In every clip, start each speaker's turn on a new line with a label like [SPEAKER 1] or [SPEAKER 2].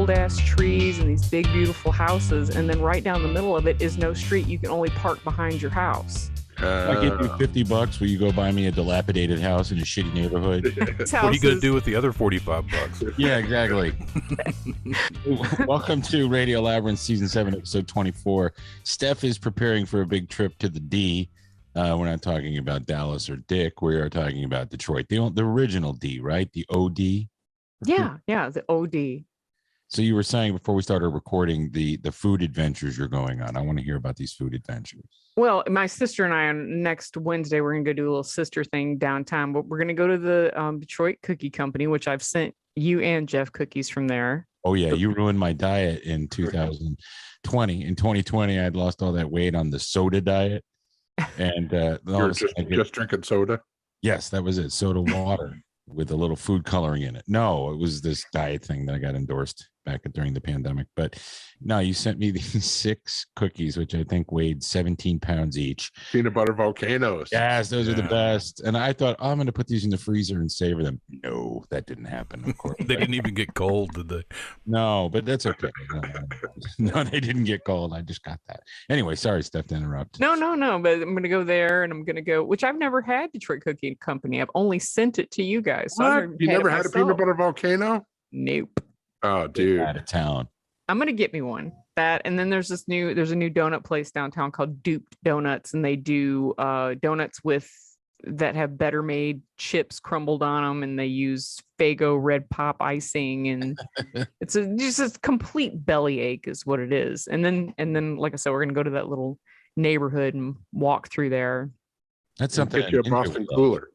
[SPEAKER 1] old ass trees and these big beautiful houses, and then right down the middle of it is no street. You can only park behind your house.
[SPEAKER 2] I give you $50. Will you go buy me a dilapidated house in a shitty neighborhood?
[SPEAKER 3] What are you going to do with the other $45?
[SPEAKER 2] Yeah, exactly. Welcome to Radio Labyrinth Season 7, Episode 24. Steph is preparing for a big trip to the D. We're not talking about Dallas or Dick. We are talking about Detroit. The original D, right? The OD?
[SPEAKER 1] Yeah, the OD.
[SPEAKER 2] So you were saying before we started recording the food adventures you're going on. I want to hear about these food adventures.
[SPEAKER 1] Well, my sister and I, on next Wednesday, we're going to go do a little sister thing downtown, but we're going to go to the Detroit Cookie Company, which I've sent you and Jeff cookies from there.
[SPEAKER 2] Oh, yeah. You ruined my diet in 2020. In 2020, I'd lost all that weight on the soda diet. And
[SPEAKER 4] you're just drinking soda?
[SPEAKER 2] Yes, that was it. Soda water with a little food coloring in it. No, it was this diet thing that I got endorsed back during the pandemic. But no, you sent me these 6 cookies, which I think weighed 17 pounds each.
[SPEAKER 4] Peanut butter volcanoes.
[SPEAKER 2] Yes, those are the best. And I thought, I'm going to put these in the freezer and savor them. No, that didn't happen, of course.
[SPEAKER 3] They didn't even get cold, did they?
[SPEAKER 2] No, but that's okay. No, they didn't get cold. I just got that. Anyway, sorry, Steph, to interrupt.
[SPEAKER 1] No. But I'm going to go there, and I'm going to go, which I've never had Detroit Cookie Company. I've only sent it to you guys. So
[SPEAKER 4] what? You never had a peanut butter volcano?
[SPEAKER 1] Nope.
[SPEAKER 4] Oh, dude.
[SPEAKER 2] Out of town.
[SPEAKER 1] I'm going to get me one. That, and then there's a new donut place downtown called Duped Donuts, and they do donuts that have Better Made chips crumbled on them, and they use Faygo Red Pop icing, and it's just a complete bellyache is what it is. And then like I said, we're gonna go to that little neighborhood and walk through there.
[SPEAKER 2] That's something.
[SPEAKER 4] Get you a Boston cooler.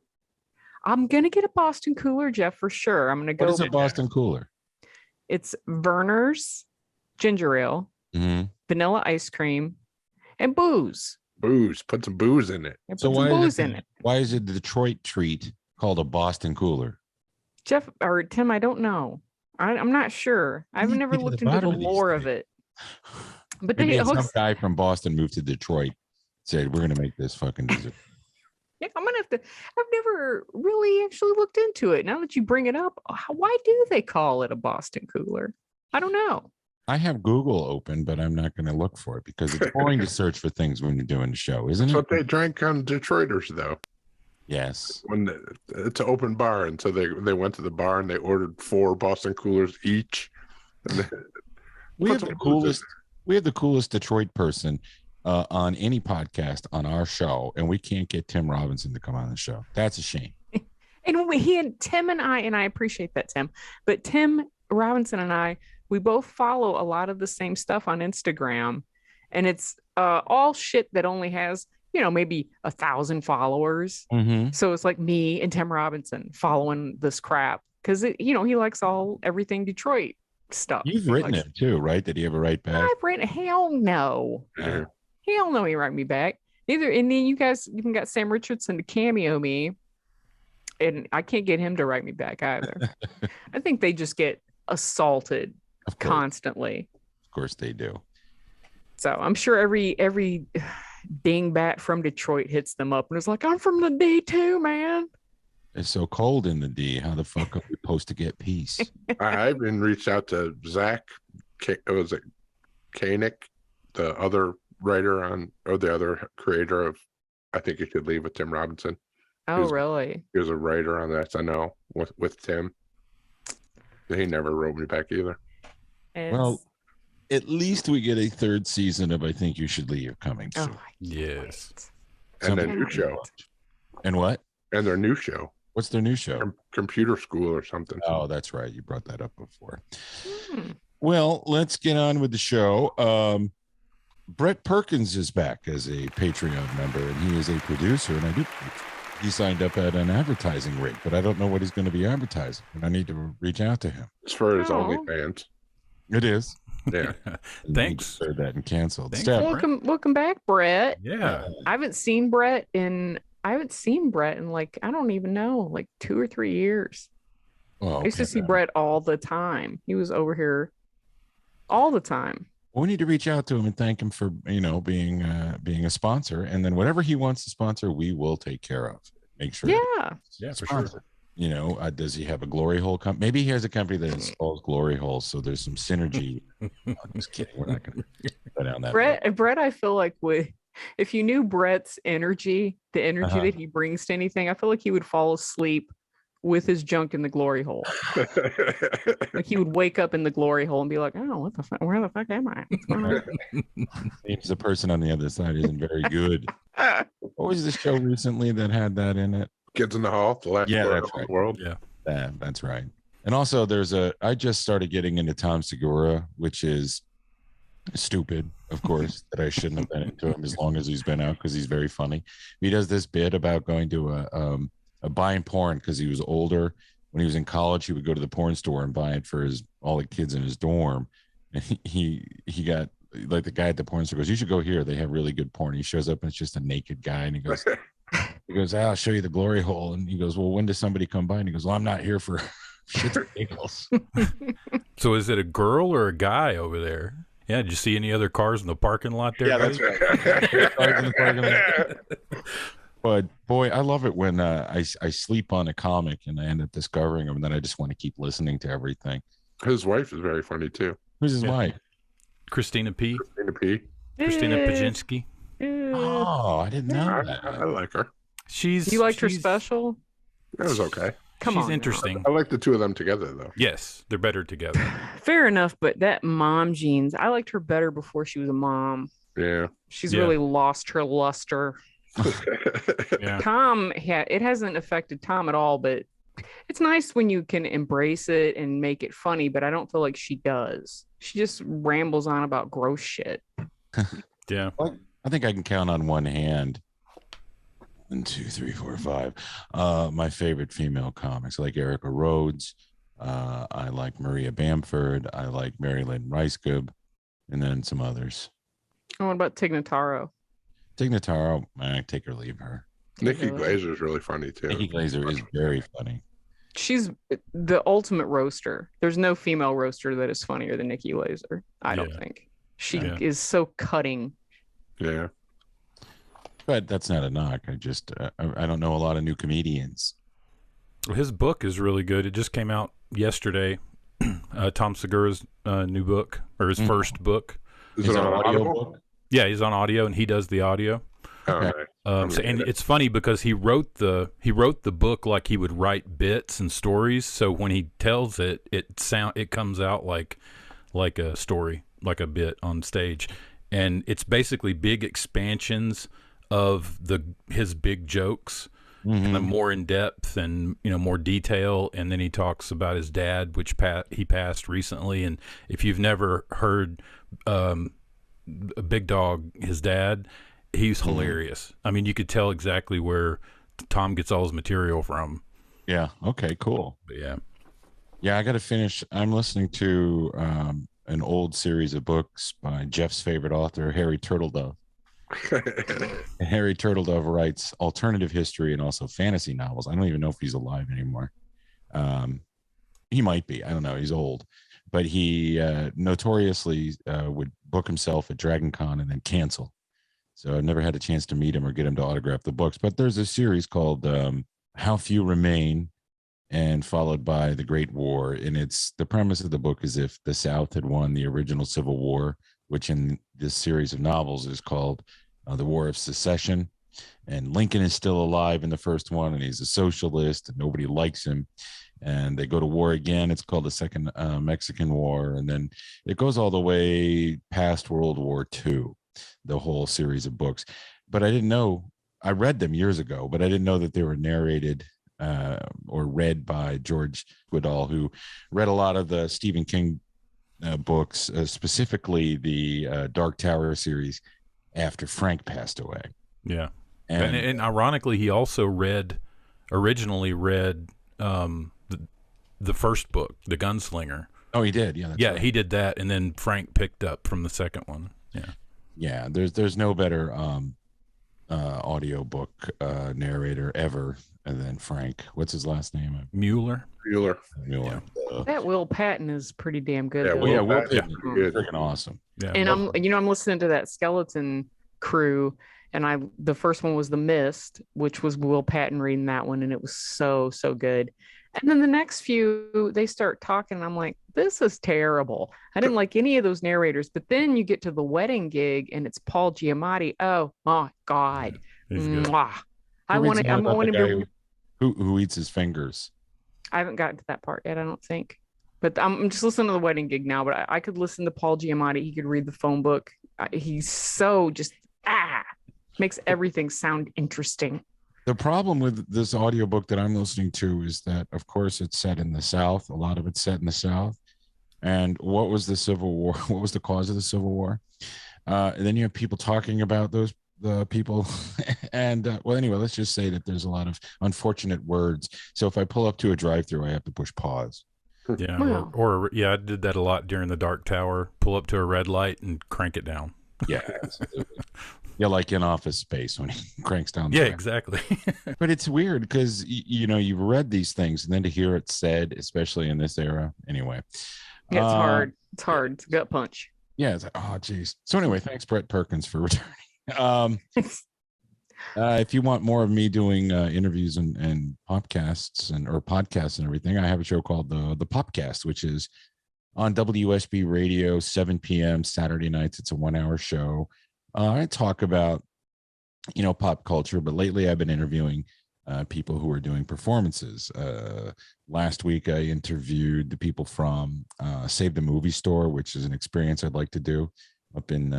[SPEAKER 1] I'm gonna get a Boston cooler, Jeff, for sure. I'm gonna go.
[SPEAKER 2] What is a Boston cooler?
[SPEAKER 1] It's Verner's ginger ale, vanilla ice cream, and booze.
[SPEAKER 4] Put some booze in it.
[SPEAKER 2] So why is it the Detroit treat called a Boston cooler?
[SPEAKER 1] Jeff or Tim, I don't know. I'm not sure. I've never looked into the lore of it. But some guy from Boston moved to Detroit, said, we're going to make this fucking dessert. Yeah, I'm gonna have to. I've never really actually looked into it. Now that you bring it up, why do they call it a Boston cooler? I don't know.
[SPEAKER 2] I have Google open, but I'm not going to look for it because it's boring to search for things when you're doing the show, isn't it?
[SPEAKER 4] That's what they drank on Detroiters, though.
[SPEAKER 2] Yes.
[SPEAKER 4] When it's an open bar, and so they went to the bar and they ordered 4 Boston coolers each.
[SPEAKER 2] We have the coolest Detroit person on any podcast on our show, and we can't get Tim Robinson to come on the show. That's a shame.
[SPEAKER 1] And Tim and I appreciate that, Tim, but Tim Robinson and I, we both follow a lot of the same stuff on Instagram, and it's all shit that only has, maybe 1,000 followers. So it's like me and Tim Robinson following this crap because he likes everything Detroit stuff.
[SPEAKER 2] You've written him too, right? Did he ever write back?
[SPEAKER 1] I've written. Hell no. Hell no, he write me back. Neither. And then you guys even got Sam Richardson to cameo me, and I can't get him to write me back either. I think they just get assaulted constantly.
[SPEAKER 2] Of course they do.
[SPEAKER 1] So I'm sure every dingbat from Detroit hits them up and is like, I'm from the D too, man.
[SPEAKER 2] It's so cold in the D. How the fuck are we supposed to get peace?
[SPEAKER 4] I even reached out to Zach. Was it Koenig, the other writer the other creator of I Think You Should Leave with Tim Robinson?
[SPEAKER 1] Really?
[SPEAKER 4] He was a writer on the SNL with Tim. He never wrote me back either.
[SPEAKER 2] Well, at least we get a 3rd season of I Think You Should Leave coming soon.
[SPEAKER 3] Yes.
[SPEAKER 4] And their new show.
[SPEAKER 2] And what?
[SPEAKER 4] And their new show.
[SPEAKER 2] What's their new show?
[SPEAKER 4] Computer School or something.
[SPEAKER 2] Oh, that's right. You brought that up before. Well, let's get on with the show. Brett Perkins is back as a Patreon member, and he is a producer, and he signed up at an advertising rate, but I don't know what he's going to be advertising, and I need to reach out to him.
[SPEAKER 4] It's for his OnlyFans.
[SPEAKER 2] It is.
[SPEAKER 4] Yeah.
[SPEAKER 3] Thanks.
[SPEAKER 2] Heard that and canceled.
[SPEAKER 3] Thanks,
[SPEAKER 1] welcome back, Brett.
[SPEAKER 3] Yeah.
[SPEAKER 1] I haven't seen Brett in like, I don't even know, like 2 or 3 years. I used to see Brett all the time. He was over here all the time.
[SPEAKER 2] Well, we need to reach out to him and thank him for, being a sponsor. And then whatever he wants to sponsor, we will take care of. Make sure.
[SPEAKER 1] Yeah.
[SPEAKER 3] Yeah, for sure.
[SPEAKER 2] You know, does he have a glory hole company? Maybe he has a company that installs glory holes, so there's some synergy. I'm just kidding. We're not going to go down that road.
[SPEAKER 1] Brett, I feel like if you knew Brett's energy, the energy that he brings to anything, I feel like he would fall asleep with his junk in the glory hole. Like he would wake up in the glory hole and be like, "Oh, what the fuck? Where the fuck am I?" What's going on?
[SPEAKER 2] Seems the person on the other side isn't very good. What was the show recently that had that in it?
[SPEAKER 4] Kids in the Hall, the last
[SPEAKER 2] that's right.
[SPEAKER 4] world.
[SPEAKER 3] Yeah,
[SPEAKER 2] that's right. And also, I just started getting into Tom Segura, which is stupid, of course, that I shouldn't have been into him as long as he's been out because he's very funny. He does this bit about going to a buying porn because he was older. When he was in college, he would go to the porn store and buy it for all the kids in his dorm. And he got like the guy at the porn store goes, "You should go here. They have really good porn." He shows up and it's just a naked guy, and he goes, "I'll show you the glory hole." And he goes, "Well, when does somebody come by?" And he goes, "Well, I'm not here for shits and giggles."
[SPEAKER 3] So is it a girl or a guy over there? Yeah, did you see any other cars in the parking lot there?
[SPEAKER 4] Yeah,
[SPEAKER 3] buddy?
[SPEAKER 4] that's right.
[SPEAKER 2] But boy, I love it when I sleep on a comic and I end up discovering them, and then I just want to keep listening to everything.
[SPEAKER 4] His wife is very funny too.
[SPEAKER 2] Who's his wife?
[SPEAKER 3] Christina P.
[SPEAKER 4] Christina
[SPEAKER 3] Pajinski.
[SPEAKER 2] Oh, I didn't know that.
[SPEAKER 4] I like her.
[SPEAKER 1] You liked her special?
[SPEAKER 4] That was okay.
[SPEAKER 3] She's interesting.
[SPEAKER 4] I like the two of them together, though.
[SPEAKER 3] Yes, they're better together.
[SPEAKER 1] Fair enough, but that mom jeans, I liked her better before she was a mom.
[SPEAKER 4] Yeah.
[SPEAKER 1] She's really lost her luster.
[SPEAKER 3] Yeah.
[SPEAKER 1] Tom, it hasn't affected Tom at all, but it's nice when you can embrace it and make it funny, but I don't feel like she does. She just rambles on about gross shit.
[SPEAKER 3] Yeah.
[SPEAKER 2] I think I can count on one hand. 1, 2, 3, 4, 5. My favorite female comics. I like Erica Rhodes. I like Maria Bamford. I like Mary Lynn Ricegub, and then some others.
[SPEAKER 1] Oh, what about Tig Notaro?
[SPEAKER 2] Tig Notaro, take or leave her.
[SPEAKER 4] Nikki Glazer is really funny too.
[SPEAKER 2] Nikki Glazer is very funny.
[SPEAKER 1] She's the ultimate roaster. There's no female roaster that is funnier than Nikki Glazer. I don't think. She is so cutting.
[SPEAKER 4] Yeah.
[SPEAKER 2] But that's not a knock. I don't know a lot of new comedians.
[SPEAKER 3] His book is really good. It just came out yesterday. Tom Segura's new book, or his first book.
[SPEAKER 4] Is it on audio book?
[SPEAKER 3] Yeah, he's on audio, and he does the audio.
[SPEAKER 4] Okay.
[SPEAKER 3] And it's funny because he wrote the book like he would write bits and stories. So when he tells it, it comes out like a story, like a bit on stage, and it's basically big expansions of his big jokes, and more in depth and more detail. And then he talks about his dad, which he passed recently. And if you've never heard Big Dog, his dad, he's hilarious. I mean, you could tell exactly where Tom gets all his material from.
[SPEAKER 2] Yeah. Okay, cool.
[SPEAKER 3] But yeah,
[SPEAKER 2] I got to finish. I'm listening to an old series of books by Jeff's favorite author, Harry Turtledove. And Harry Turtledove writes alternative history and also fantasy novels. I don't even know if he's alive anymore. He might be. I don't know. He's old. But he notoriously would book himself at Dragon Con and then cancel. So I've never had a chance to meet him or get him to autograph the books. But there's a series called How Few Remain, and followed by The Great War. And the premise of the book is if the South had won the original Civil War, which in this series of novels is called the War of Secession. And Lincoln is still alive in the first one, and he's a socialist, and nobody likes him. And they go to war again. It's called the Second Mexican War. And then it goes all the way past World War II, the whole series of books. But I didn't know, I read them years ago, but I didn't know that they were narrated or read by George Goodall, who read a lot of the Stephen King books, specifically the Dark Tower series after Frank passed away.
[SPEAKER 3] Yeah. And ironically, he also originally read the first book, The Gunslinger.
[SPEAKER 2] Oh, he did. Yeah.
[SPEAKER 3] Yeah, right. He did that, and then Frank picked up from the second one. Yeah.
[SPEAKER 2] Yeah. There's no better audio book narrator ever than Frank. What's his last name?
[SPEAKER 3] Mueller.
[SPEAKER 2] Yeah.
[SPEAKER 1] That Will Patton is pretty damn good.
[SPEAKER 2] Yeah,
[SPEAKER 1] though.
[SPEAKER 2] Will Patton is freaking awesome.
[SPEAKER 3] Yeah.
[SPEAKER 1] And I'm listening to that Skeleton Crew, And the first one was The Mist, which was Will Patton reading that one, and it was so good. And then the next few, they start talking, and I'm like, this is terrible. I didn't like any of those narrators. But then you get to The Wedding Gig, and it's Paul Giamatti. Oh my God.
[SPEAKER 3] He's good.
[SPEAKER 1] Mwah. I
[SPEAKER 2] Who reads
[SPEAKER 1] want
[SPEAKER 2] more about the
[SPEAKER 1] him
[SPEAKER 2] guy
[SPEAKER 1] to.
[SPEAKER 2] who eats his fingers.
[SPEAKER 1] I haven't gotten to that part yet, I don't think. But I'm just listening to The Wedding Gig now. But I could listen to Paul Giamatti. He could read the phone book. He's so just makes everything sound interesting.
[SPEAKER 2] The problem with this audiobook that I'm listening to is that, of course, it's set in the South. A lot of it's set in the South. And what was the Civil War? What was the cause of the Civil War? And then you have people talking about the people. And well, anyway, let's just say that there's a lot of unfortunate words. So if I pull up to a drive-through, I have to push pause.
[SPEAKER 3] Yeah,
[SPEAKER 1] Wow.
[SPEAKER 3] or I did that a lot during the Dark Tower. Pull up to a red light and crank it down.
[SPEAKER 2] Yeah, absolutely. Yeah, like in Office Space when he cranks down.
[SPEAKER 3] Yeah, exactly.
[SPEAKER 2] But it's weird because you've read these things, and then to hear it said, especially in this era. Anyway,
[SPEAKER 1] Yeah, it's hard. It's hard. It's a gut punch.
[SPEAKER 2] Yeah, it's like, oh, geez. So anyway, thanks, Brett Perkins, for returning. If you want more of me doing interviews and podcasts or podcasts and everything, I have a show called the Popcast, which is on WSB Radio, 7 p.m. Saturday nights. It's a 1-hour show. I talk about, pop culture, but lately I've been interviewing people who are doing performances. Last week, I interviewed the people from Save the Movie Store, which is an experience I'd like to do up in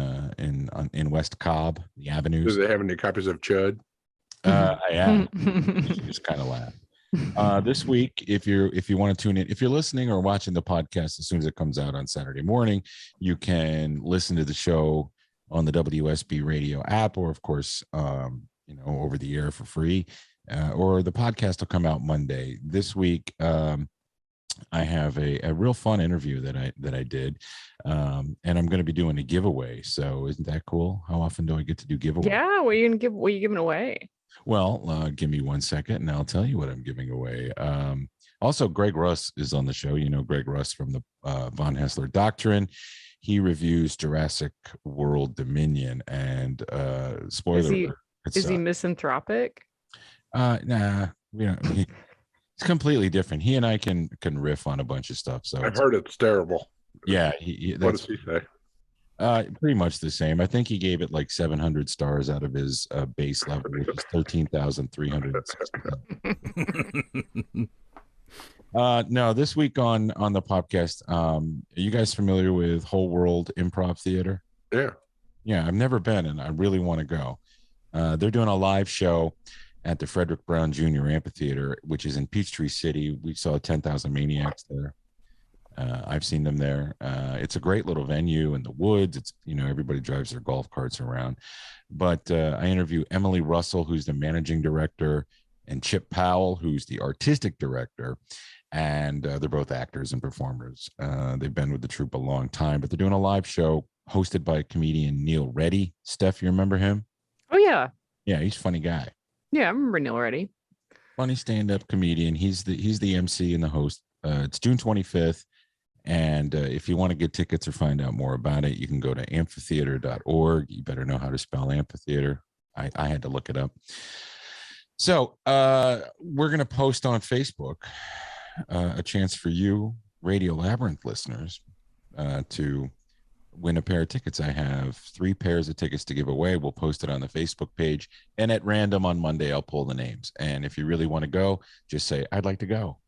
[SPEAKER 2] West Cobb, the Avenues.
[SPEAKER 4] Do they have any copies of Chud?
[SPEAKER 2] I am. Just kind of laugh. This week, if you want to tune in, if you're listening or watching the podcast as soon as it comes out on Saturday morning, you can listen to the show on the WSB Radio app, or of course, over the air for free, or the podcast will come out Monday. This week, I have a real fun interview that I did, and I'm going to be doing a giveaway. So isn't that cool? How often do I get to do giveaways?
[SPEAKER 1] Yeah, what are you giving away?
[SPEAKER 2] Well, give me 1 second, and I'll tell you what I'm giving away. Also, Greg Russ is on the show. Greg Russ from the Von Hessler Doctrine. He reviews Jurassic World Dominion, and spoiler alert,
[SPEAKER 1] is he misanthropic?
[SPEAKER 2] Nah, he's completely different. He and I can riff on a bunch of stuff. So
[SPEAKER 4] I've heard it's terrible.
[SPEAKER 2] Yeah,
[SPEAKER 4] what does he say?
[SPEAKER 2] Pretty much the same. I think he gave it like 700 stars out of his base level, which is 13,360. No, this week on the podcast, are you guys familiar with Whole World Improv Theater? Yeah, I've never been, and I really want to go. They're doing a live show at the Frederick Brown Jr. Amphitheater, which is in Peachtree City. We saw 10,000 Maniacs there. I've seen them there. It's a great little venue in the woods. It's, everybody drives their golf carts around. But I interview Emily Russell, who's the managing director, and Chip Powell, who's the artistic director. And they're both actors and performers. They've been with the troupe a long time, but they're doing a live show hosted by comedian Neil Reddy. Steph, you remember him?
[SPEAKER 1] Oh, yeah.
[SPEAKER 2] Yeah, he's a funny guy.
[SPEAKER 1] Yeah, I remember Neil Reddy.
[SPEAKER 2] Funny stand-up comedian. He's the MC and the host. It's June 25th. And if you want to get tickets or find out more about it, you can go to amphitheater.org. You better know how to spell amphitheater. I had to look it up. So we're going to post on Facebook a chance for you, Radio Labyrinth listeners, to win a pair of tickets. I have 3 pairs of tickets to give away. We'll post it on the Facebook page. And at random on Monday, I'll pull the names. And if you really want to go, just say, I'd like to go.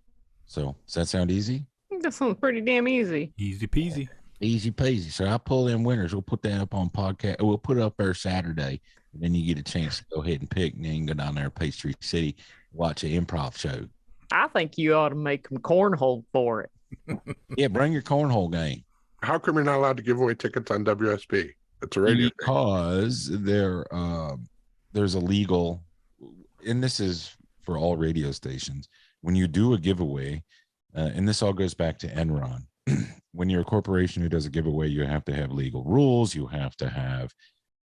[SPEAKER 2] So does that sound easy?
[SPEAKER 1] That sounds pretty damn easy.
[SPEAKER 3] Easy peasy.
[SPEAKER 2] Easy peasy. So I'll pull in winners. We'll put that up on podcast. We'll put it up there Saturday. And then you get a chance to go ahead and pick, and then go down there to Peachtree City, watch an improv show.
[SPEAKER 1] I think you ought to make them cornhole for it.
[SPEAKER 2] Yeah, bring your cornhole game.
[SPEAKER 4] How come you're not allowed to give away tickets on WSB? It's a radio
[SPEAKER 2] because there's a legal, and this is for all radio stations. When you do a giveaway, and this all goes back to Enron. When you're a corporation who does a giveaway, you have to have legal rules. You have to have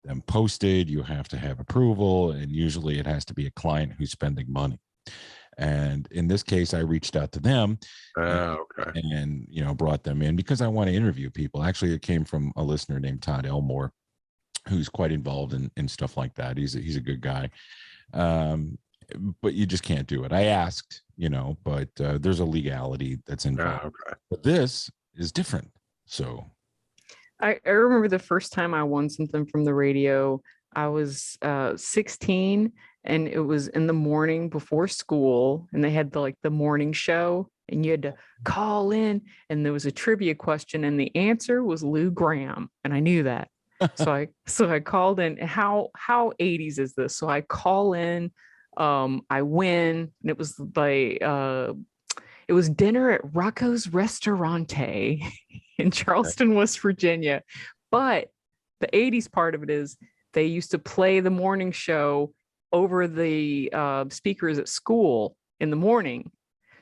[SPEAKER 2] them posted. You have to have approval, and usually it has to be a client who's spending money. And in this case, I reached out to them and brought them in because I want to interview people. Actually, it came from a listener named Todd Elmore, who's quite involved in stuff like that. He's a good guy. But you just can't do it. I asked, but there's a legality that's involved.
[SPEAKER 4] Okay.
[SPEAKER 2] But this is different. So
[SPEAKER 1] I remember the first time I won something from the radio. I was 16, and it was in the morning before school, and they had the morning show, and you had to call in, and there was a trivia question, and the answer was Lou Gramm, and I knew that. So I called in. How 80s is this? So I call in, I win, and it was it was dinner at Rocco's Restaurante in Charleston, West Virginia. But the 80s part of it is they used to play the morning show over the speakers at school in the morning.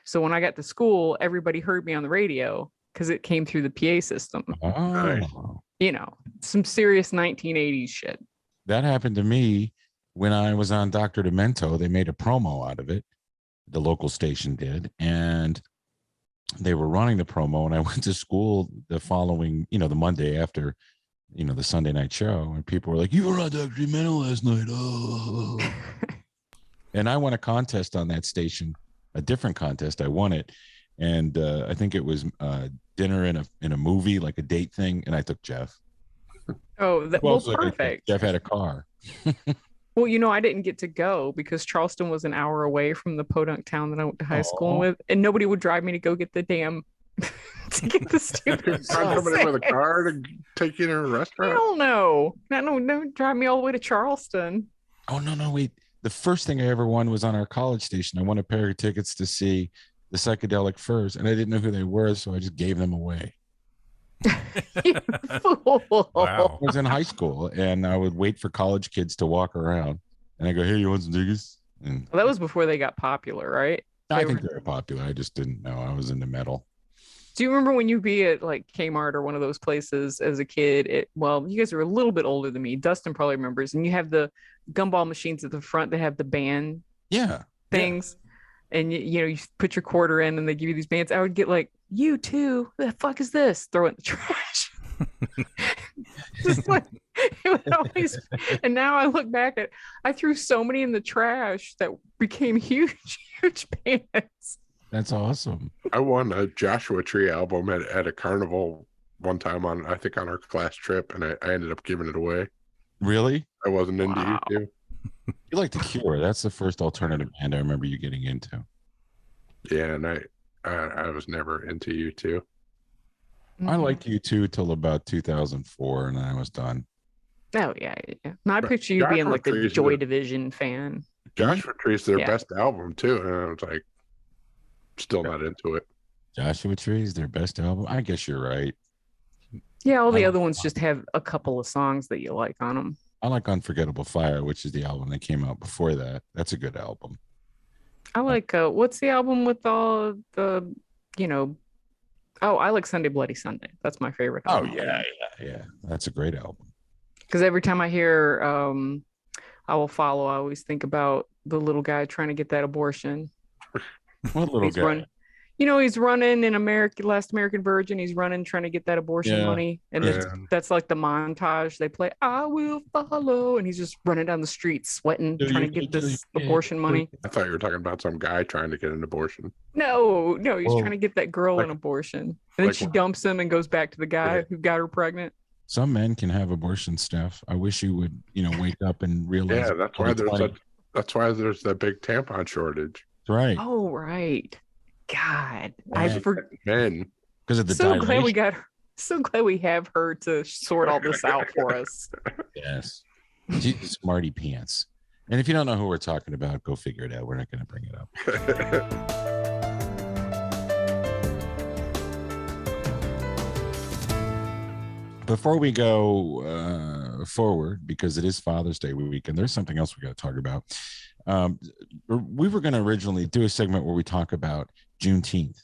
[SPEAKER 1] So when I got to school, everybody heard me on the radio because it came through the PA system.
[SPEAKER 2] oh.
[SPEAKER 1] Some serious 1980s shit.
[SPEAKER 2] That happened to me when I was on Dr. Demento. They made a promo out of it. The local station did. And they were running the promo. And I went to school the following, the Monday after, the Sunday night show. And people were like, "You were on Dr. Demento last night." Oh. And I won a contest on that station, a different contest. I won it. And I think it was dinner in a movie, like a date thing. And I took Jeff.
[SPEAKER 1] Oh, perfect.
[SPEAKER 2] Jeff had a car.
[SPEAKER 1] Well, I didn't get to go because Charleston was an hour away from the podunk town that I went to high school with, and nobody would drive me to go get the damn to get the stupid.
[SPEAKER 4] Find somebody with a car to take you to a restaurant.
[SPEAKER 1] Hell no, no, drive me all the way to Charleston.
[SPEAKER 2] Oh no, wait! The first thing I ever won was on our college station. I won a pair of tickets to see the Psychedelic Furs, and I didn't know who they were, so I just gave them away.
[SPEAKER 1] You fool.
[SPEAKER 3] Wow.
[SPEAKER 2] I was in high school, and I would wait for college kids to walk around, and I go, "Hey, you want some tickets?" And
[SPEAKER 1] Well, that was before they got popular, right?
[SPEAKER 2] I think they were popular. I just didn't know. I was into metal.
[SPEAKER 1] Do you remember when you'd be at like Kmart or one of those places as a kid? Well, you guys are a little bit older than me. Dustin probably remembers, and you have the gumball machines at the front that have the band things. And you put your quarter in and they give you these bands. I would get like, "You too, the fuck is this?" Throw it in the trash. Just like it would always. And now I look back at, I threw so many in the trash that became huge bands.
[SPEAKER 2] That's awesome.
[SPEAKER 4] I won a Joshua Tree album at a carnival one time on our class trip, and I ended up giving it away.
[SPEAKER 2] Really?
[SPEAKER 4] I wasn't into you too.
[SPEAKER 2] You like The Cure? That's the first alternative band I remember you getting into.
[SPEAKER 4] Yeah, and I was never into U2.
[SPEAKER 2] I liked U2 till about 2004, and then I was done.
[SPEAKER 1] Oh yeah. Now I picture you being like the Joy Division fan.
[SPEAKER 4] Joshua Tree is their best album too, and I was like, still not into it.
[SPEAKER 2] Joshua Tree is their best album. I guess you're right.
[SPEAKER 1] Yeah, all the other ones just have a couple of songs that you like on them.
[SPEAKER 2] I like Unforgettable Fire, which is the album that came out before that. That's a good album.
[SPEAKER 1] I like what's the album with all the I like Sunday Bloody Sunday. That's my favorite album.
[SPEAKER 2] Oh yeah. That's a great album.
[SPEAKER 1] Because every time I hear I Will Follow, I always think about the little guy trying to get that abortion.
[SPEAKER 2] What little guy?
[SPEAKER 1] He's running in Last American Virgin. He's running trying to get that abortion money. And that's like the montage they play, "I will follow." And he's just running down the street sweating, trying to get this abortion money.
[SPEAKER 4] I thought you were talking about some guy trying to get an abortion.
[SPEAKER 1] No, he's trying to get that girl an abortion. And then she dumps him and goes back to the guy who got her pregnant.
[SPEAKER 2] Some men can have abortion, Steph. I wish you would, wake up and realize.
[SPEAKER 4] Yeah, that's why there's that big tampon shortage.
[SPEAKER 2] Right.
[SPEAKER 1] Oh, right. God,
[SPEAKER 2] I
[SPEAKER 1] forgot.
[SPEAKER 4] Men,
[SPEAKER 2] because of the
[SPEAKER 1] so glad we have her to sort all this out for us.
[SPEAKER 2] Yes, she's smarty pants. And if you don't know who we're talking about, go figure it out. We're not going to bring it up. Before we go forward, because it is Father's Day week, and there's something else we got to talk about. We were going to originally do a segment where we talk about Juneteenth.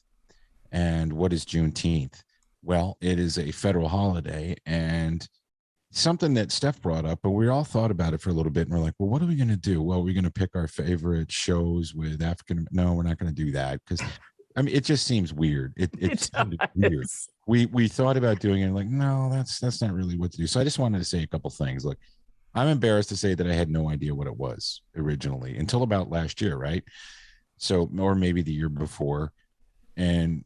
[SPEAKER 2] And what is Juneteenth? Well, it is a federal holiday, and something that Steph brought up, but we all thought about it for a little bit, and we're like, well, what are we going to do? Well, we're going to pick our favorite shows with African. No, we're not going to do that, because I mean, it just seems weird. It sounded weird.
[SPEAKER 1] does.
[SPEAKER 2] We thought about doing it, like, no, that's not really what to do. So I just wanted to say a couple things. Look, I'm embarrassed to say that I had no idea what it was originally until about last year, right? So, or maybe the year before. And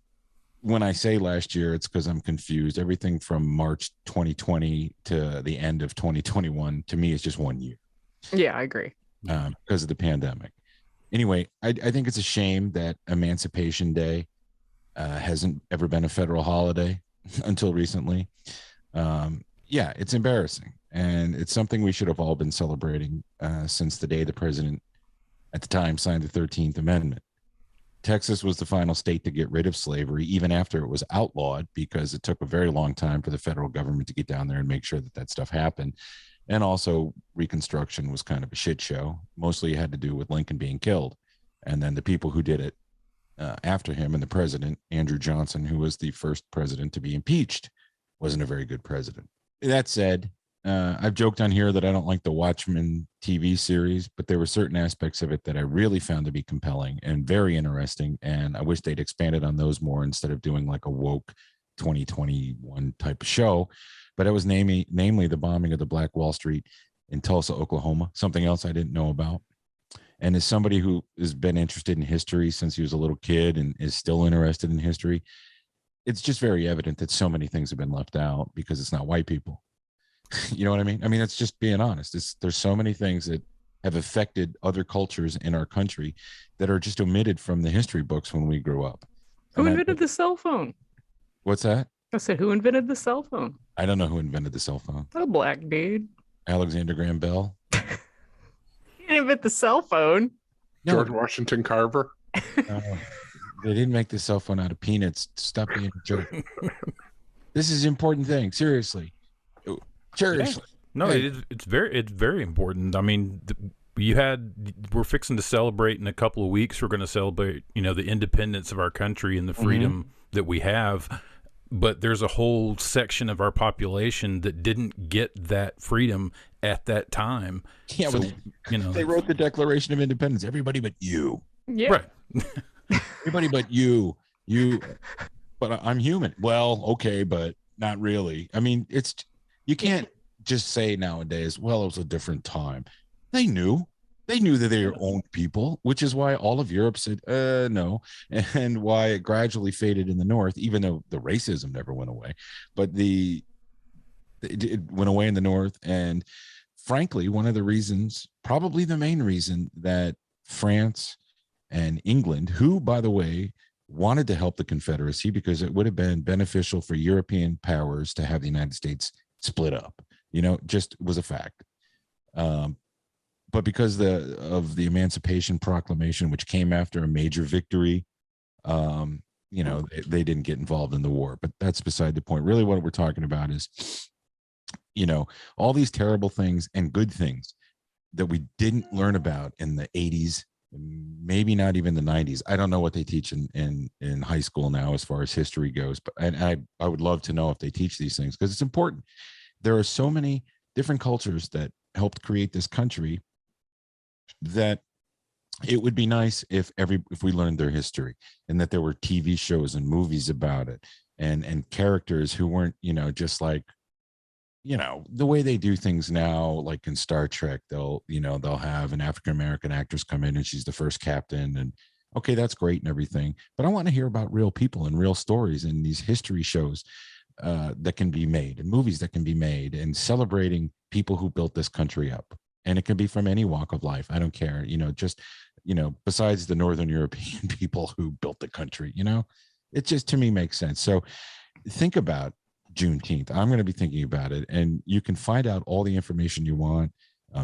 [SPEAKER 2] when I say last year, it's because I'm confused. Everything from March 2020 to the end of 2021 to me is just 1 year.
[SPEAKER 1] Yeah, I agree.
[SPEAKER 2] Because of the pandemic. Anyway, I think it's a shame that Emancipation Day hasn't ever been a federal holiday until recently. Yeah, it's embarrassing. And it's something we should have all been celebrating since the day the president at the time signed the 13th Amendment. Texas was the final state to get rid of slavery, even after it was outlawed, because it took a very long time for the federal government to get down there and make sure that that stuff happened. And also, Reconstruction was kind of a shit show. Mostly it had to do with Lincoln being killed. And then the people who did it after him, and the president, Andrew Johnson, who was the first president to be impeached, wasn't a very good president. That said, I've joked on here that I don't like the Watchmen TV series, but there were certain aspects of it that I really found to be compelling and very interesting. And I wish they'd expanded on those more instead of doing like a woke 2021 type of show. But it was namely the bombing of the Black Wall Street in Tulsa, Oklahoma, something else I didn't know about. And as somebody who has been interested in history since he was a little kid and is still interested in history, it's just very evident that so many things have been left out because it's not white people. You know what I mean? I mean, it's just being honest. There's so many things that have affected other cultures in our country that are just omitted from the history books when we grew up.
[SPEAKER 1] Who invented the cell phone?
[SPEAKER 2] What's that?
[SPEAKER 1] I said, who invented the cell phone?
[SPEAKER 2] I don't know who invented the cell phone.
[SPEAKER 1] A black dude.
[SPEAKER 2] Alexander Graham Bell.
[SPEAKER 1] He didn't invent the cell phone.
[SPEAKER 4] George Washington Carver.
[SPEAKER 2] They didn't make the cell phone out of peanuts. Stop being a jerk. This is an important thing. Seriously. Seriously.
[SPEAKER 3] No, hey. It's very important. I mean, we're fixing to celebrate in a couple of weeks. We're going to celebrate, the independence of our country and the freedom that we have. But there's a whole section of our population that didn't get that freedom at that time.
[SPEAKER 2] Yeah, so, they wrote the Declaration of Independence. Everybody but you.
[SPEAKER 1] Yeah.
[SPEAKER 3] Right.
[SPEAKER 2] Everybody but you. But I'm human. Well, okay, but not really. I mean, you can't just say nowadays, well, it was a different time. They knew that they were owned people, which is why all of Europe said, no, and why it gradually faded in the North, even though the racism never went away. But it went away in the North. And frankly, one of the reasons, probably the main reason, that France and England, who, by the way, wanted to help the Confederacy because it would have been beneficial for European powers to have the United States split up, just was a fact. But because of the Emancipation Proclamation, which came after a major victory, they didn't get involved in the war. But that's beside the point. Really, what we're talking about is, all these terrible things and good things that we didn't learn about in the 80s, maybe not even the 90s. I don't know what they teach in high school now as far as history goes, but I would love to know if they teach these things because it's important. There are so many different cultures that helped create this country that it would be nice if we learned their history and that there were TV shows and movies about it and characters who weren't, just like, the way they do things now, like in Star Trek, they'll have an African-American actress come in and she's the first captain, and okay, that's great and everything. But I want to hear about real people and real stories in these history shows that can be made and movies that can be made and celebrating people who built this country up. And it can be from any walk of life. I don't care, besides the Northern European people who built the country, it just, to me, makes sense. So think about Juneteenth. I'm going to be thinking about it, and you can find out all the information you want.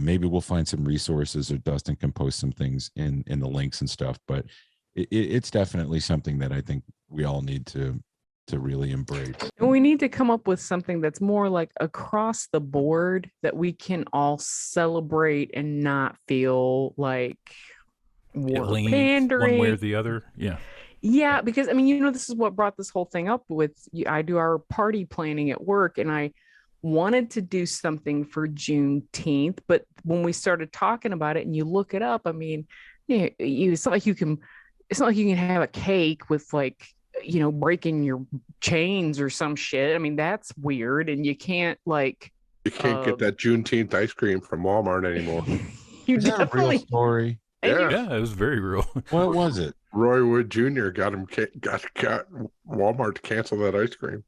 [SPEAKER 2] Maybe we'll find some resources, or Dustin can post some things in the links and stuff, but it's definitely something that I think we all need to really embrace.
[SPEAKER 1] We need to come up with something that's more like across the board that we can all celebrate and not feel like we're pandering
[SPEAKER 3] one way or the other.
[SPEAKER 1] Yeah, because this is what brought this whole thing up with I do our party planning at work, and I wanted to do something for Juneteenth, but when we started talking about it and you look it up, it's not like you can it's not like you can have a cake with like, breaking your chains or some shit. I mean, that's weird. And you can't like,
[SPEAKER 4] You can't get that Juneteenth ice cream from Walmart anymore.
[SPEAKER 1] you
[SPEAKER 2] Is that a real
[SPEAKER 1] definitely,
[SPEAKER 2] story?
[SPEAKER 1] and
[SPEAKER 4] Yeah.
[SPEAKER 3] Yeah, it was very real.
[SPEAKER 2] What was it?
[SPEAKER 4] Roy Wood Jr. got Walmart to cancel that ice cream.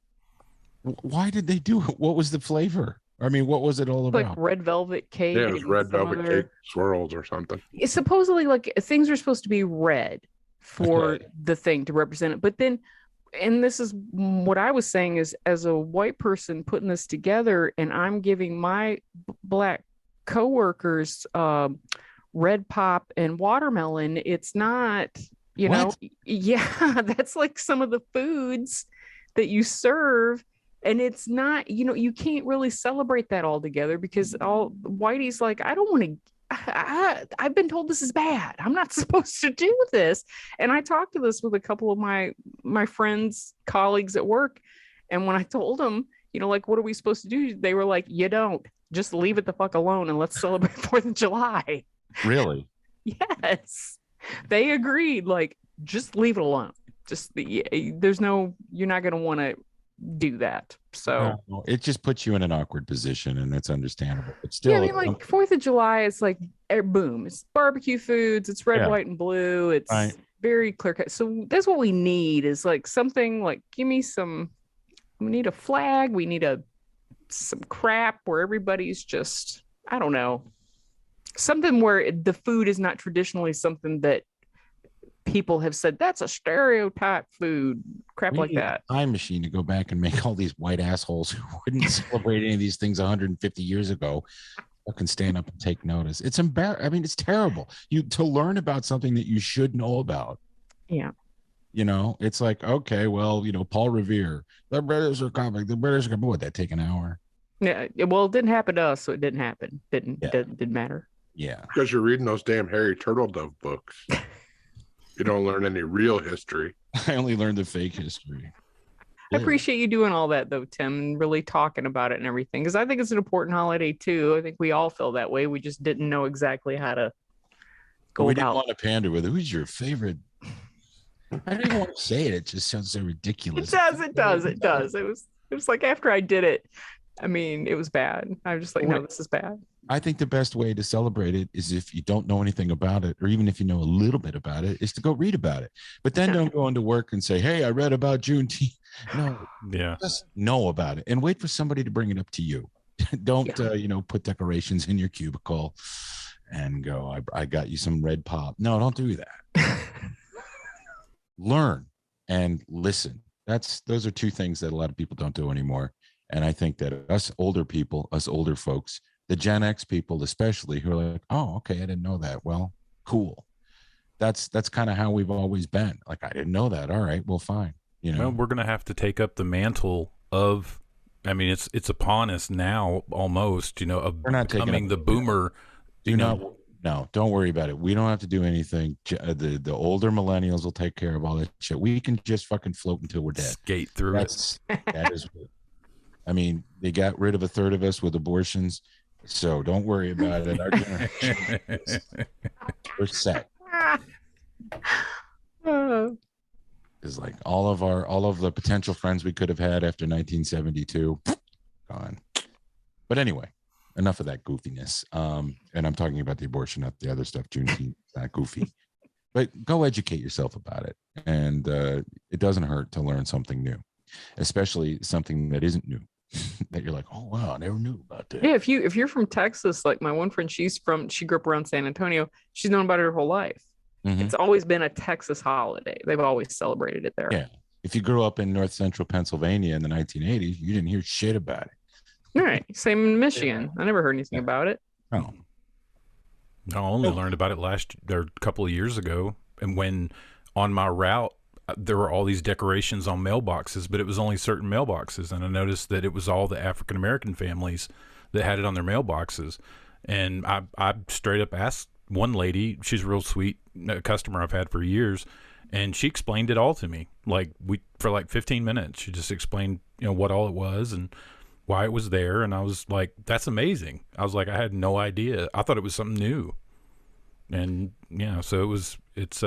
[SPEAKER 2] Why did they do it? What was the flavor? I mean, what was it all
[SPEAKER 1] like
[SPEAKER 2] about?
[SPEAKER 1] red velvet cake.
[SPEAKER 4] Yeah, it was
[SPEAKER 1] and
[SPEAKER 4] red
[SPEAKER 1] some
[SPEAKER 4] velvet
[SPEAKER 1] other-
[SPEAKER 4] cake swirls or something.
[SPEAKER 1] It's supposedly like things are supposed to be red for
[SPEAKER 2] Okay.
[SPEAKER 1] the thing to represent it. But then, and this is what I was saying is, as a white person putting this together, and I'm giving my black coworkers red pop and watermelon. It's not,
[SPEAKER 2] What?
[SPEAKER 1] yeah, that's like some of the foods that you serve. And it's not, you can't really celebrate that all together because all Whitey's like, I don't want to. I've been told this is bad. I'm not supposed to do this. And I talked to this with a couple of my friends, colleagues at work. And when I told them, like, what are we supposed to do? They were like, you don't. Just leave it the fuck alone and let's celebrate 4th of July.
[SPEAKER 2] Really?
[SPEAKER 1] Yes. They agreed, like, just leave it alone. You're not going to want to do that. So
[SPEAKER 2] No, it just puts you in an awkward position, and it's understandable. But still,
[SPEAKER 1] yeah, I mean, like 4th of July is like boom, it's barbecue foods, it's red,
[SPEAKER 2] Yeah.
[SPEAKER 1] white, and blue. It's
[SPEAKER 2] Right.
[SPEAKER 1] very clear cut. So that's what we need is like something like we need a flag, we need some crap where everybody's just, I don't know, something where the food is not traditionally something that people have said that's a stereotype food, crap
[SPEAKER 2] we
[SPEAKER 1] like
[SPEAKER 2] need
[SPEAKER 1] that.
[SPEAKER 2] a time machine to go back and make all these white assholes who wouldn't celebrate any of these things 150 years ago fucking stand up and take notice. It's embarrassing. I mean, it's terrible. To learn about something that you should know about.
[SPEAKER 1] Yeah.
[SPEAKER 2] It's like, okay, well, Paul Revere, the British are coming. The British are coming. Would that take an hour?
[SPEAKER 1] Yeah. Well, it didn't happen to us, so it didn't happen.
[SPEAKER 2] Yeah.
[SPEAKER 1] Didn't matter.
[SPEAKER 2] Yeah.
[SPEAKER 4] Because you're reading those damn Harry Turtledove books. You don't learn any real history.
[SPEAKER 2] I only learned the fake history.
[SPEAKER 1] I appreciate you doing all that though, Tim, and really talking about it and everything, because I think it's an important holiday too. I think we all feel that way. We just didn't know exactly how to go
[SPEAKER 2] We
[SPEAKER 1] about.
[SPEAKER 2] didn't want to pander with it. Who's your favorite? I don't even want to say it. It just sounds so ridiculous.
[SPEAKER 1] It does. It was like after I did it, I mean, it was bad. I was just like, no, this is bad.
[SPEAKER 2] I think the best way to celebrate it is if you don't know anything about it, or even if you know a little bit about it, is to go read about it. But then don't go into work and say, hey, I read about Juneteenth. No,
[SPEAKER 3] Yeah.
[SPEAKER 2] just know about it and wait for somebody to bring it up to you. Don't, put decorations in your cubicle and go, I got you some red pop. No, don't do that. Learn and listen. Those are two things that a lot of people don't do anymore. And I think that us older folks, the Gen X people especially, who are like, oh, okay, I didn't know that. Well, cool. That's kind of how we've always been. Like, I didn't know that. All right, well, fine.
[SPEAKER 3] Well, we're gonna have to take up the mantle of. I mean, it's upon us now, almost. Of
[SPEAKER 2] We're not taking
[SPEAKER 3] becoming
[SPEAKER 2] up
[SPEAKER 3] the boomer.
[SPEAKER 2] No, don't worry about it. We don't have to do anything. The older millennials will take care of all that shit. We can just fucking float until we're dead.
[SPEAKER 3] Skate through it.
[SPEAKER 2] That is. I mean, they got rid of a third of us with abortions, so don't worry about it. Our generation we're set. Is like all of the potential friends we could have had after 1972 gone. But anyway, enough of that goofiness. And I'm talking about the abortion, not the other stuff. Juneteenth, not goofy. But go educate yourself about it, and it doesn't hurt to learn something new, especially something that isn't new. That you're like, oh wow, I never knew about that.
[SPEAKER 1] Yeah, if you're from Texas, like my one friend, she grew up around San Antonio. She's known about it her whole life.
[SPEAKER 2] Mhm.
[SPEAKER 1] It's always been a Texas holiday. They've always celebrated it there.
[SPEAKER 2] Yeah. If you grew up in north central Pennsylvania in the 1980s, you didn't hear shit about it.
[SPEAKER 1] All right. Same in Michigan. I never heard anything about it.
[SPEAKER 2] Oh,
[SPEAKER 3] I only learned about it a couple of years ago, and when on my route there were all these decorations on mailboxes, but it was only certain mailboxes, and I noticed that it was all the African American families that had it on their mailboxes, and I straight up asked one lady, she's a real sweet customer I've had for years, and she explained it all to me, for like 15 minutes. She just explained what all it was and why it was there, and I was like, that's amazing. I was like, I had no idea. I thought it was something new. And yeah, so it's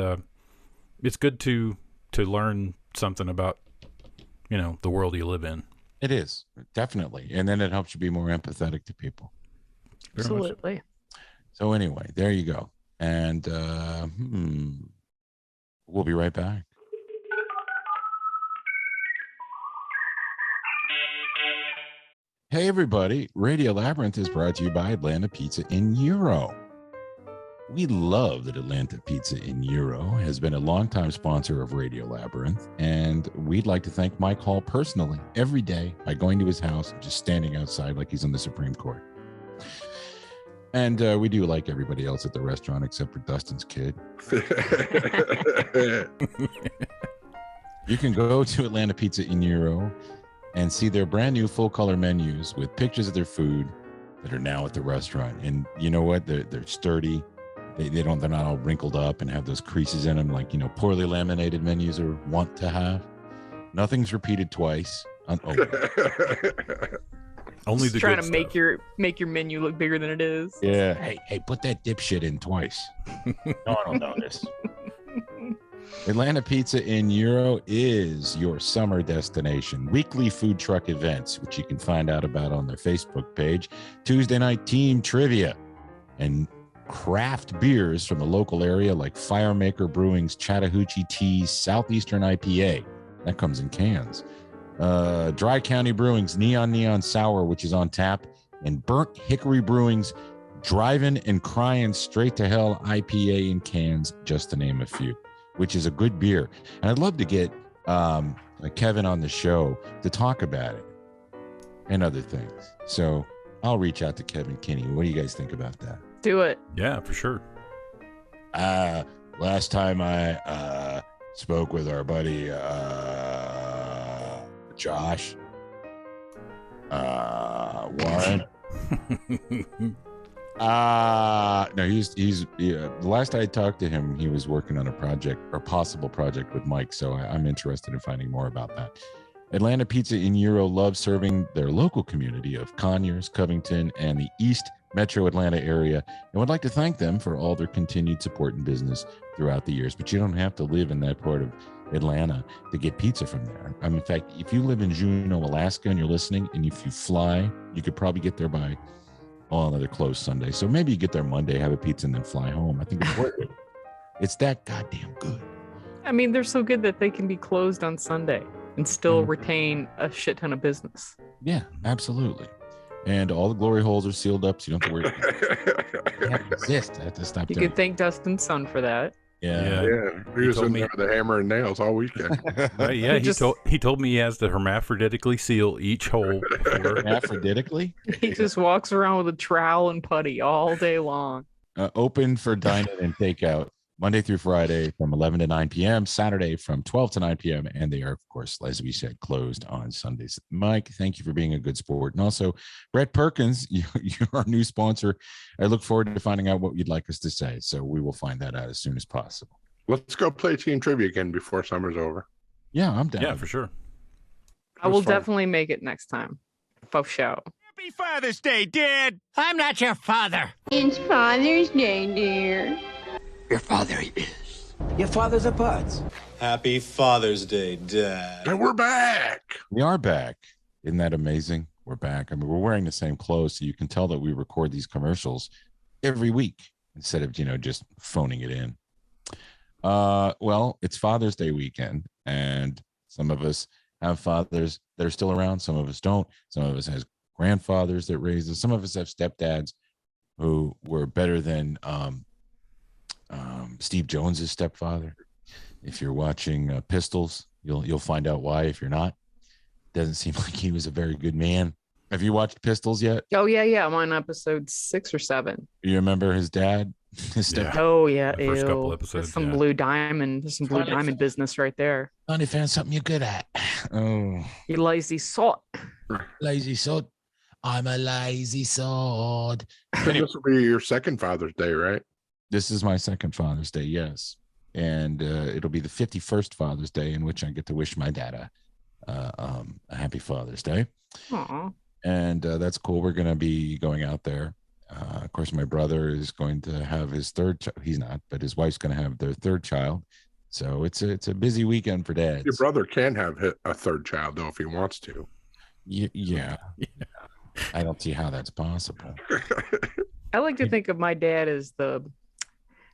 [SPEAKER 3] it's good to learn something about, the world you live in.
[SPEAKER 2] It is, definitely. And then it helps you be more empathetic to people.
[SPEAKER 1] Absolutely.
[SPEAKER 2] So anyway, there you go. And we'll be right back. Hey, everybody. Radio Labyrinth is brought to you by Atlanta Pizza in Euro. We love that Atlanta Pizza in Euro has been a longtime sponsor of Radio Labyrinth, and we'd like to thank Mike Hall personally every day by going to his house and just standing outside like he's on the Supreme Court. And we do like everybody else at the restaurant except for Dustin's kid. You can go to Atlanta Pizza in Euro and see their brand new full color menus with pictures of their food that are now at the restaurant. And you know what? They're sturdy. They're not all wrinkled up and have those creases in them like, poorly laminated menus are wont to have. Nothing's repeated twice.
[SPEAKER 3] Only the
[SPEAKER 1] trying
[SPEAKER 3] good
[SPEAKER 1] to
[SPEAKER 3] stuff.
[SPEAKER 1] make your menu look bigger than it is.
[SPEAKER 2] Yeah. Hey, put that dipshit in twice. No, I don't know this. Atlanta Pizza in Euro is your summer destination. Weekly food truck events, which you can find out about on their Facebook page. Tuesday night team trivia and craft beers from the local area like Firemaker Brewing's Chattahoochee Tea's Southeastern IPA. That comes in cans. Dry County Brewing's Neon Sour, which is on tap, and Burnt Hickory Brewing's Drivin' and Crying Straight to Hell IPA in cans, just to name a few, which is a good beer. And I'd love to get Kevin on the show to talk about it and other things. So I'll reach out to Kevin Kinney. What do you guys think about that?
[SPEAKER 1] Do it.
[SPEAKER 3] Yeah, for sure.
[SPEAKER 2] Last time I spoke with our buddy Josh Warren. No, he's the last I talked to him, he was working on a project or possible project with Mike. So I'm interested in finding more about that. Atlanta Pizza in Euro loves serving their local community of Conyers, Covington, and the East Metro Atlanta area, and would like to thank them for all their continued support and business throughout the years. But you don't have to live in that part of Atlanta to get pizza from there. In fact, if you live in Juneau, Alaska, and you're listening, and if you fly, you could probably get there by, they're closed Sunday. So maybe you get there Monday, have a pizza, and then fly home. I think it's worth it. It's that goddamn good.
[SPEAKER 1] I mean, they're so good that they can be closed on Sunday and still retain a shit ton of business.
[SPEAKER 2] Yeah, absolutely. And all the glory holes are sealed up, so you don't have to worry about it. They have to exist. I have to stop
[SPEAKER 1] You
[SPEAKER 2] doing
[SPEAKER 1] could thank Dustin's son for that.
[SPEAKER 2] Yeah.
[SPEAKER 4] He was in there with a hammer and nails all weekend.
[SPEAKER 3] Right, yeah, he told me he has to hermaphroditically seal each hole.
[SPEAKER 2] Hermaphroditically?
[SPEAKER 1] He just walks around with a trowel and putty all day long.
[SPEAKER 2] Open for dine-in and takeout Monday through Friday from 11 to 9 p.m., Saturday from 12 to 9 p.m., and they are, of course, as we said, closed on Sundays. Mike, thank you for being a good sport. And also, Brett Perkins, you're our new sponsor. I look forward to finding out what you'd like us to say, so we will find that out as soon as possible.
[SPEAKER 4] Let's go play team trivia again before summer's over.
[SPEAKER 2] Yeah, I'm down.
[SPEAKER 3] Yeah, for sure.
[SPEAKER 1] I will definitely make it next time. For sure.
[SPEAKER 5] Happy Father's Day, Dad! I'm not your father.
[SPEAKER 6] It's Father's Day, dear.
[SPEAKER 5] Your father is.
[SPEAKER 7] Your father's a putz.
[SPEAKER 8] Happy Father's Day, Dad.
[SPEAKER 4] And we're back.
[SPEAKER 2] We are back. Isn't that amazing? We're back. I mean, we're wearing the same clothes, so you can tell that we record these commercials every week instead of, just phoning it in. Well, it's Father's Day weekend, and some of us have fathers that are still around. Some of us don't. Some of us has grandfathers that raised us. Some of us have stepdads who were better than Steve Jones's stepfather. If you're watching Pistols, you'll find out why. If you're not, doesn't seem like he was a very good man. Have you watched Pistols yet?
[SPEAKER 1] Oh yeah. I'm on episode 6 or 7.
[SPEAKER 2] You remember his dad? His stepdad?
[SPEAKER 1] Oh yeah.
[SPEAKER 3] The first couple episodes.
[SPEAKER 1] That's some blue diamond. There's some blue diamond business right there.
[SPEAKER 2] Finally found something you're good at. Oh,
[SPEAKER 1] You lazy sot.
[SPEAKER 2] lazy sod. I'm a lazy sod.
[SPEAKER 4] This will be your second Father's Day, right?
[SPEAKER 2] This is my second Father's Day, yes. And it'll be the 51st Father's Day in which I get to wish my dad a happy Father's Day.
[SPEAKER 1] Aw.
[SPEAKER 2] And that's cool. We're going to be going out there. Of course, my brother is going to have his third child. He's not, but his wife's going to have their third child. So it's a busy weekend for dads.
[SPEAKER 4] Your brother can have a third child though if he wants to.
[SPEAKER 2] Yeah. I don't see how that's possible.
[SPEAKER 1] I like to think of my dad as you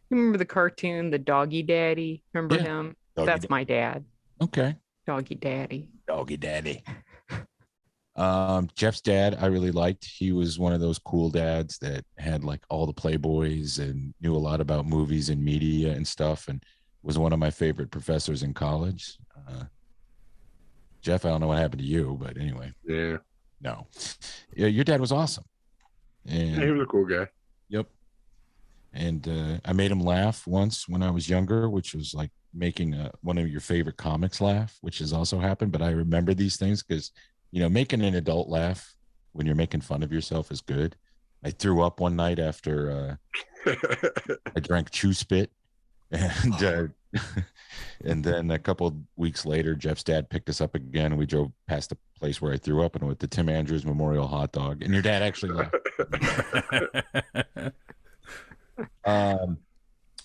[SPEAKER 1] remember the cartoon, the Doggy Daddy? Remember him? That's my dad.
[SPEAKER 2] Okay.
[SPEAKER 1] Doggy Daddy.
[SPEAKER 2] Doggy Daddy. Jeff's dad, I really liked. He was one of those cool dads that had like all the Playboys and knew a lot about movies and media and stuff, and was one of my favorite professors in college. Jeff, I don't know what happened to you, but anyway.
[SPEAKER 4] Yeah.
[SPEAKER 2] No. Yeah, your dad was awesome. And
[SPEAKER 4] he was a cool guy.
[SPEAKER 2] Yep. And I made him laugh once when I was younger, which was like making one of your favorite comics laugh, which has also happened. But I remember these things because, making an adult laugh when you're making fun of yourself is good. I threw up one night after I drank Chew Spit. And and then a couple of weeks later, Jeff's dad picked us up again. And we drove past the place where I threw up and went to Tim Andrews Memorial Hot Dog. And your dad actually laughed.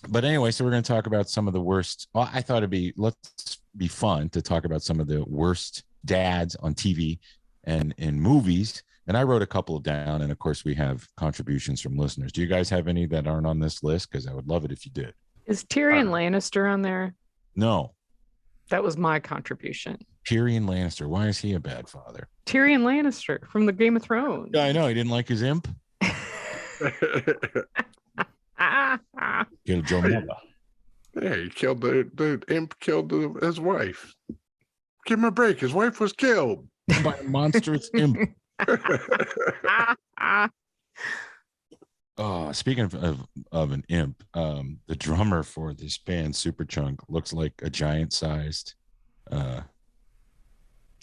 [SPEAKER 2] But anyway, so we're going to talk about some of the worst. Well, I thought let's be fun to talk about some of the worst dads on TV and in movies. And I wrote a couple down. And of course, we have contributions from listeners. Do you guys have any that aren't on this list? Because I would love it if you did.
[SPEAKER 1] Is Tyrion Lannister on there?
[SPEAKER 2] No.
[SPEAKER 1] That was my contribution.
[SPEAKER 2] Tyrion Lannister. Why is he a bad father?
[SPEAKER 1] Tyrion Lannister from the Game of Thrones.
[SPEAKER 2] Yeah, I know. He didn't like his imp. Killed Joe Mother.
[SPEAKER 4] Yeah, he killed the imp, killed his wife. Give him a break. His wife was killed
[SPEAKER 2] by a monstrous imp. Oh, speaking of an imp, the drummer for this band, Superchunk, looks like a giant-sized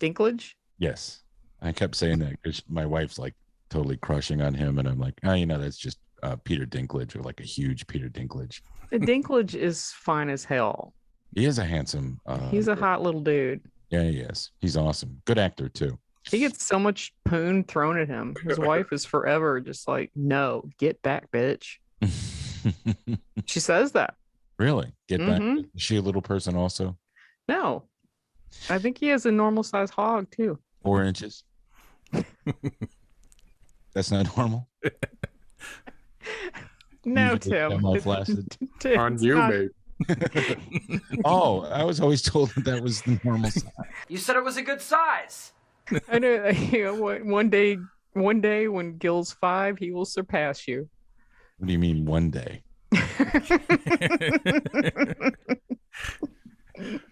[SPEAKER 1] Dinklage?
[SPEAKER 2] Yes. I kept saying that because my wife's like totally crushing on him, and I'm like, that's just Peter Dinklage, or like a huge Peter Dinklage.
[SPEAKER 1] The Dinklage is fine as hell.
[SPEAKER 2] He is a handsome.
[SPEAKER 1] He's a hot little dude.
[SPEAKER 2] Yeah, he is. He's awesome. Good actor too.
[SPEAKER 1] He gets so much poon thrown at him. His wife is forever just like, no, get back, bitch. She says that.
[SPEAKER 2] Really? Get back. Is she a little person also?
[SPEAKER 1] No. I think he has a normal size hog too.
[SPEAKER 2] 4 inches. That's not normal.
[SPEAKER 1] No, Tim.
[SPEAKER 4] On you, mate.
[SPEAKER 2] Oh, I was always told that was the normal size.
[SPEAKER 7] You said it was a good size.
[SPEAKER 1] I know. One day when Gil's 5, he will surpass you.
[SPEAKER 2] What do you mean one day?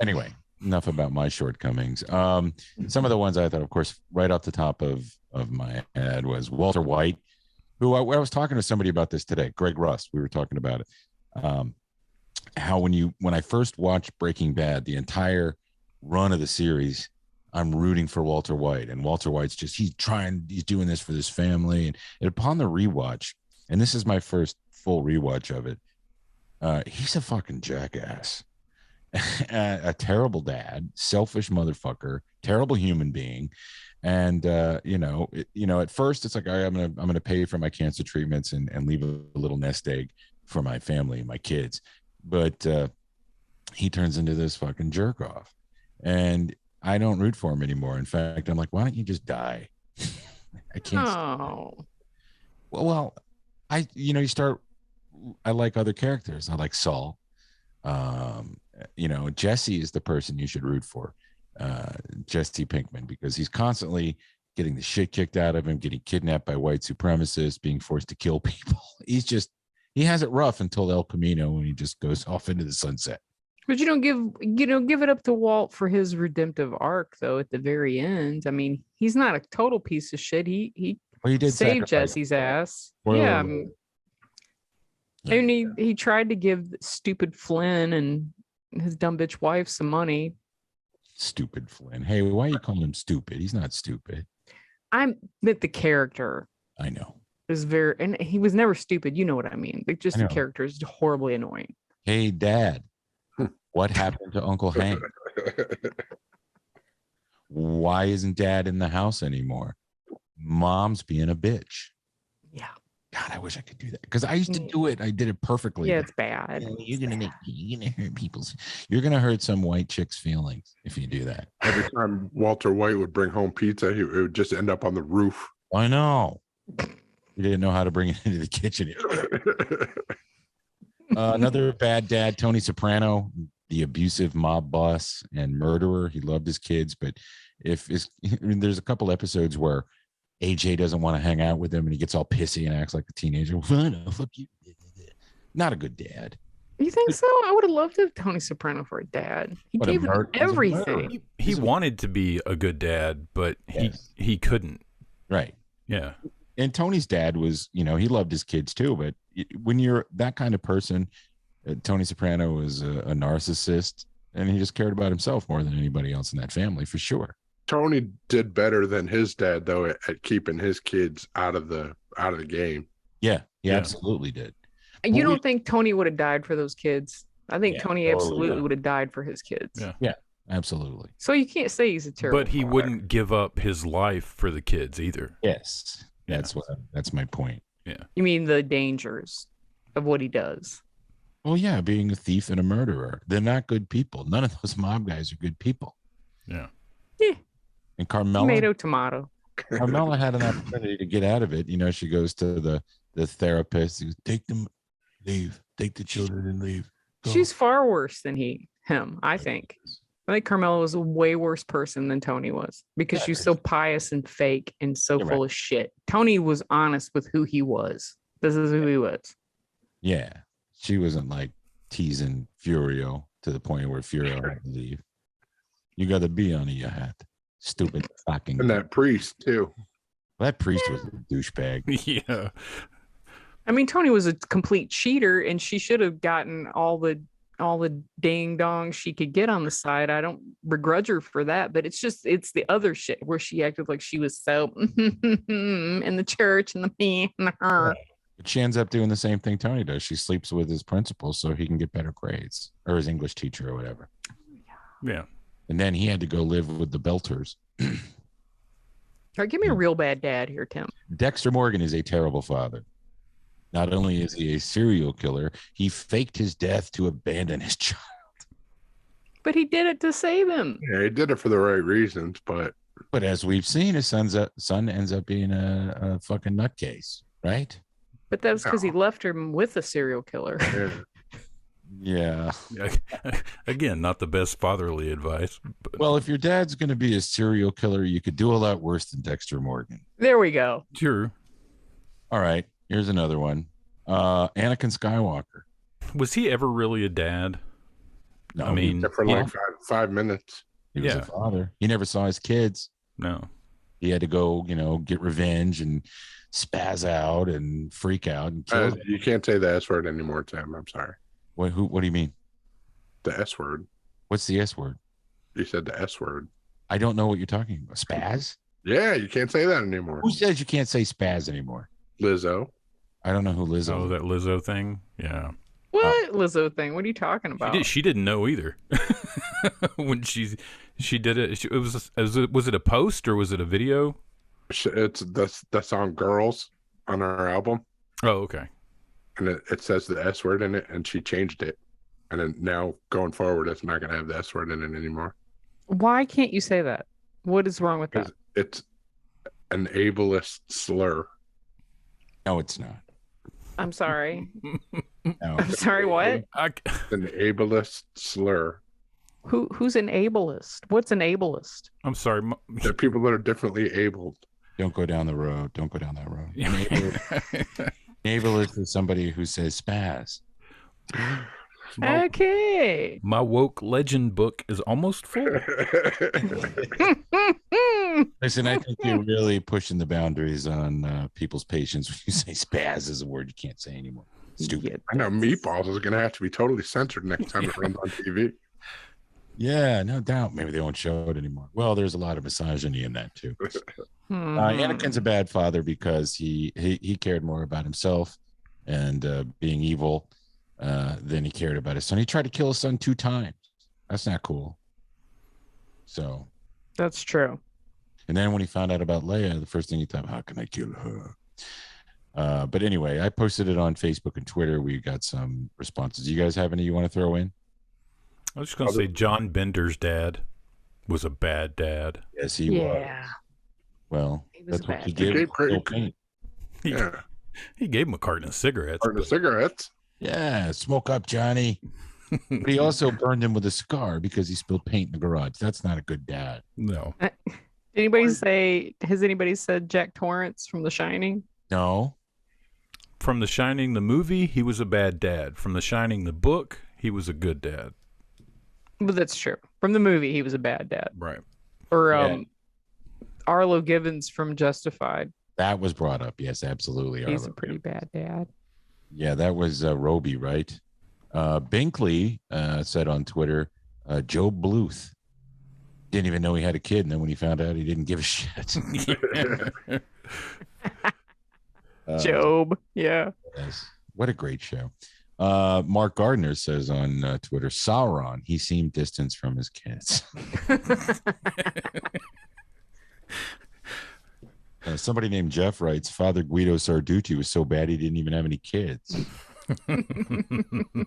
[SPEAKER 2] Anyway, enough about my shortcomings. Some of the ones I thought, of course, right off the top of my head was Walter White, who I was talking to somebody about this today. Greg Rust. We were talking about it. How when I first watched Breaking Bad, the entire run of the series, I'm rooting for Walter White, and Walter White's he's doing this for this family. And upon the rewatch, and this is my first full rewatch of it, he's a fucking jackass, a terrible dad, selfish motherfucker, terrible human being. And at first it's like, all right, I'm gonna pay for my cancer treatments and leave a little nest egg for my family and my kids. But he turns into this fucking jerk off, and I don't root for him anymore. In fact, I'm like, why don't you just die? I can't.
[SPEAKER 1] Oh.
[SPEAKER 2] Well, I like other characters. I like Saul. Jesse is the person you should root for. Jesse Pinkman, because he's constantly getting the shit kicked out of him, getting kidnapped by white supremacists, being forced to kill people. He has it rough until El Camino, when he just goes off into the sunset.
[SPEAKER 1] But you don't give it up to Walt for his redemptive arc, though. At the very end, I mean, he's not a total piece of shit. He did save Jesse's ass. Yeah, and he tried to give stupid Flynn and his dumb bitch wife some money.
[SPEAKER 2] Stupid Flynn. Hey, why are you calling him stupid? He's not stupid.
[SPEAKER 1] I meant the character.
[SPEAKER 2] I know.
[SPEAKER 1] And he was never stupid. You know what I mean? Like, just the character is horribly annoying.
[SPEAKER 2] Hey, Dad, what happened to Uncle Hank? Why isn't Dad in the house anymore? Mom's being a bitch.
[SPEAKER 1] Yeah.
[SPEAKER 2] God, I wish I could do that because I used to do it. I did it perfectly.
[SPEAKER 1] Yeah, it's bad.
[SPEAKER 2] You're gonna hurt people's. You're gonna hurt some white chick's feelings if you do that.
[SPEAKER 4] Every time Walter White would bring home pizza, it would just end up on the roof.
[SPEAKER 2] I know. You didn't know how to bring it into the kitchen. Another bad dad, Tony Soprano, the abusive mob boss and murderer. He loved his kids, but there's a couple episodes where AJ doesn't want to hang out with him and he gets all pissy and acts like a teenager. Fuck you. Not a good dad.
[SPEAKER 1] You think so? I would have loved to have Tony Soprano for a dad. He gave him everything.
[SPEAKER 3] He wanted to be a good dad, but he couldn't.
[SPEAKER 2] Right.
[SPEAKER 3] Yeah.
[SPEAKER 2] And Tony's dad was, he loved his kids too. But when you're that kind of person, Tony Soprano was a narcissist, and he just cared about himself more than anybody else in that family, for sure.
[SPEAKER 4] Tony did better than his dad, though, at keeping his kids out of the game.
[SPEAKER 2] Yeah, he absolutely did.
[SPEAKER 1] You don't think Tony would have died for those kids? I think Tony absolutely would have died for his kids.
[SPEAKER 2] Yeah, absolutely.
[SPEAKER 1] So you can't say he's a terrible
[SPEAKER 3] But he
[SPEAKER 1] father.
[SPEAKER 3] wouldn't give up his life for the kids either.
[SPEAKER 2] Yes, that's my point.
[SPEAKER 3] Yeah.
[SPEAKER 1] You mean the dangers of what he does?
[SPEAKER 2] Well, yeah, being a thief and a murderer. They're not good people. None of those mob guys are good people.
[SPEAKER 3] Yeah.
[SPEAKER 1] Yeah.
[SPEAKER 2] And Carmela.
[SPEAKER 1] Tomato.
[SPEAKER 2] Carmela had an opportunity to get out of it. She goes to the therapist. He goes, take them, leave. Take the children and leave. Go.
[SPEAKER 1] She's far worse than him, I think. I think Carmela was a way worse person than Tony was because she's so pious and fake and so full of shit. Tony was honest with who he was. This is who he was.
[SPEAKER 2] Yeah. She wasn't like teasing Furio to the point where Furio had to leave. You got the B on your hat. Stupid fucking.
[SPEAKER 4] And that priest, too.
[SPEAKER 2] That priest was a douchebag.
[SPEAKER 3] Yeah.
[SPEAKER 1] I mean, Tony was a complete cheater, and she should have gotten all the ding dongs she could get on the side. I don't begrudge her for that, but it's the other shit where she acted like she was so in the church and the me and her.
[SPEAKER 2] But she ends up doing the same thing Tony does. She sleeps with his principal so he can get better grades, or his English teacher or whatever.
[SPEAKER 3] Yeah.
[SPEAKER 2] And then he had to go live with the Belters.
[SPEAKER 1] All right, give me a real bad dad here, Tim.
[SPEAKER 2] Dexter Morgan is a terrible father. Not only is he a serial killer, he faked his death to abandon his child.
[SPEAKER 1] But he did it to save him.
[SPEAKER 4] Yeah, he did it for the right reasons, but
[SPEAKER 2] as we've seen, his son ends up being a fucking nutcase, right?
[SPEAKER 1] But that was because he left him with a serial killer.
[SPEAKER 2] Yeah.
[SPEAKER 3] Again, not the best fatherly advice. But...
[SPEAKER 2] Well, if your dad's going to be a serial killer, you could do a lot worse than Dexter Morgan.
[SPEAKER 1] There we go.
[SPEAKER 3] True.
[SPEAKER 2] All right. Here's another one. Anakin Skywalker.
[SPEAKER 3] Was he ever really a dad?
[SPEAKER 2] No,
[SPEAKER 3] I mean,
[SPEAKER 4] for like 5 minutes.
[SPEAKER 2] He was a father. He never saw his kids.
[SPEAKER 3] No.
[SPEAKER 2] He had to go, get revenge and spaz out and freak out and kill.
[SPEAKER 4] You can't say the S word anymore, Tim. I'm sorry.
[SPEAKER 2] What do you mean?
[SPEAKER 4] The S word.
[SPEAKER 2] What's the S word?
[SPEAKER 4] You said the S word.
[SPEAKER 2] I don't know what you're talking about. Spaz?
[SPEAKER 4] Yeah, you can't say that anymore.
[SPEAKER 2] Who says you can't say spaz anymore?
[SPEAKER 4] Lizzo.
[SPEAKER 2] I don't know who Lizzo is.
[SPEAKER 3] Oh, that Lizzo thing? Yeah.
[SPEAKER 1] What Lizzo thing? What are you talking about?
[SPEAKER 3] She didn't know either. When she did it, was it a post or was it a video?
[SPEAKER 4] It's the song "Girls" on our album.
[SPEAKER 3] Oh, okay.
[SPEAKER 4] And it says the S word in it, and she changed it. And then now going forward, it's not going to have the S word in it anymore.
[SPEAKER 1] Why can't you say that? What is wrong with that?
[SPEAKER 4] It's an ableist slur.
[SPEAKER 2] No, it's not.
[SPEAKER 1] I'm sorry.
[SPEAKER 2] No.
[SPEAKER 1] I'm sorry, what?
[SPEAKER 4] An ableist slur.
[SPEAKER 1] Who's an ableist? What's an ableist?
[SPEAKER 3] I'm sorry.
[SPEAKER 4] They're people that are differently abled.
[SPEAKER 2] Don't go down the road. Don't go down that road. Ableist is somebody who says spaz.
[SPEAKER 1] Okay.
[SPEAKER 3] My woke legend book is almost full.
[SPEAKER 2] Listen, I think you're really pushing the boundaries on people's patience when you say spaz is a word you can't say anymore. Stupid.
[SPEAKER 4] I know Meatballs is going to have to be totally censored next time it runs on TV.
[SPEAKER 2] Yeah, no doubt. Maybe they won't show it anymore. Well, there's a lot of misogyny in that too. Anakin's a bad father because he cared more about himself and being evil than he cared about his son. He tried to kill his son 2 times. That's not cool. So
[SPEAKER 1] that's true.
[SPEAKER 2] And then when he found out about Leia, the first thing he thought, how can I kill her? But anyway, I posted it on Facebook and Twitter. We got some responses. You guys have any you want to throw in?
[SPEAKER 3] I was just going to say John Bender's dad was a bad dad.
[SPEAKER 2] Yes, he was. Well, that's what he did.
[SPEAKER 3] He gave him a carton of cigarettes.
[SPEAKER 2] Yeah, smoke up, Johnny. But he also burned him with a cigar because he spilled paint in the garage. That's not a good dad.
[SPEAKER 3] No.
[SPEAKER 1] Has anybody said Jack Torrance from The Shining?
[SPEAKER 2] No.
[SPEAKER 3] From The Shining, the movie, he was a bad dad. From The Shining, the book, he was a good dad.
[SPEAKER 1] But that's true. From the movie, he was a bad dad.
[SPEAKER 3] Right.
[SPEAKER 1] Or Arlo Givens from Justified.
[SPEAKER 2] That was brought up. Yes, absolutely.
[SPEAKER 1] He's a pretty bad dad.
[SPEAKER 2] Yeah, that was Roby, right? Binkley said on Twitter, Joe Bluth didn't even know he had a kid, and then when he found out, he didn't give a shit.
[SPEAKER 1] Job, yeah.
[SPEAKER 2] Yes. What a great show. Mark Gardner says on Twitter, Sauron, he seemed distanced from his kids. Somebody named Jeff writes, Father Guido Sarducci was so bad he didn't even have any kids.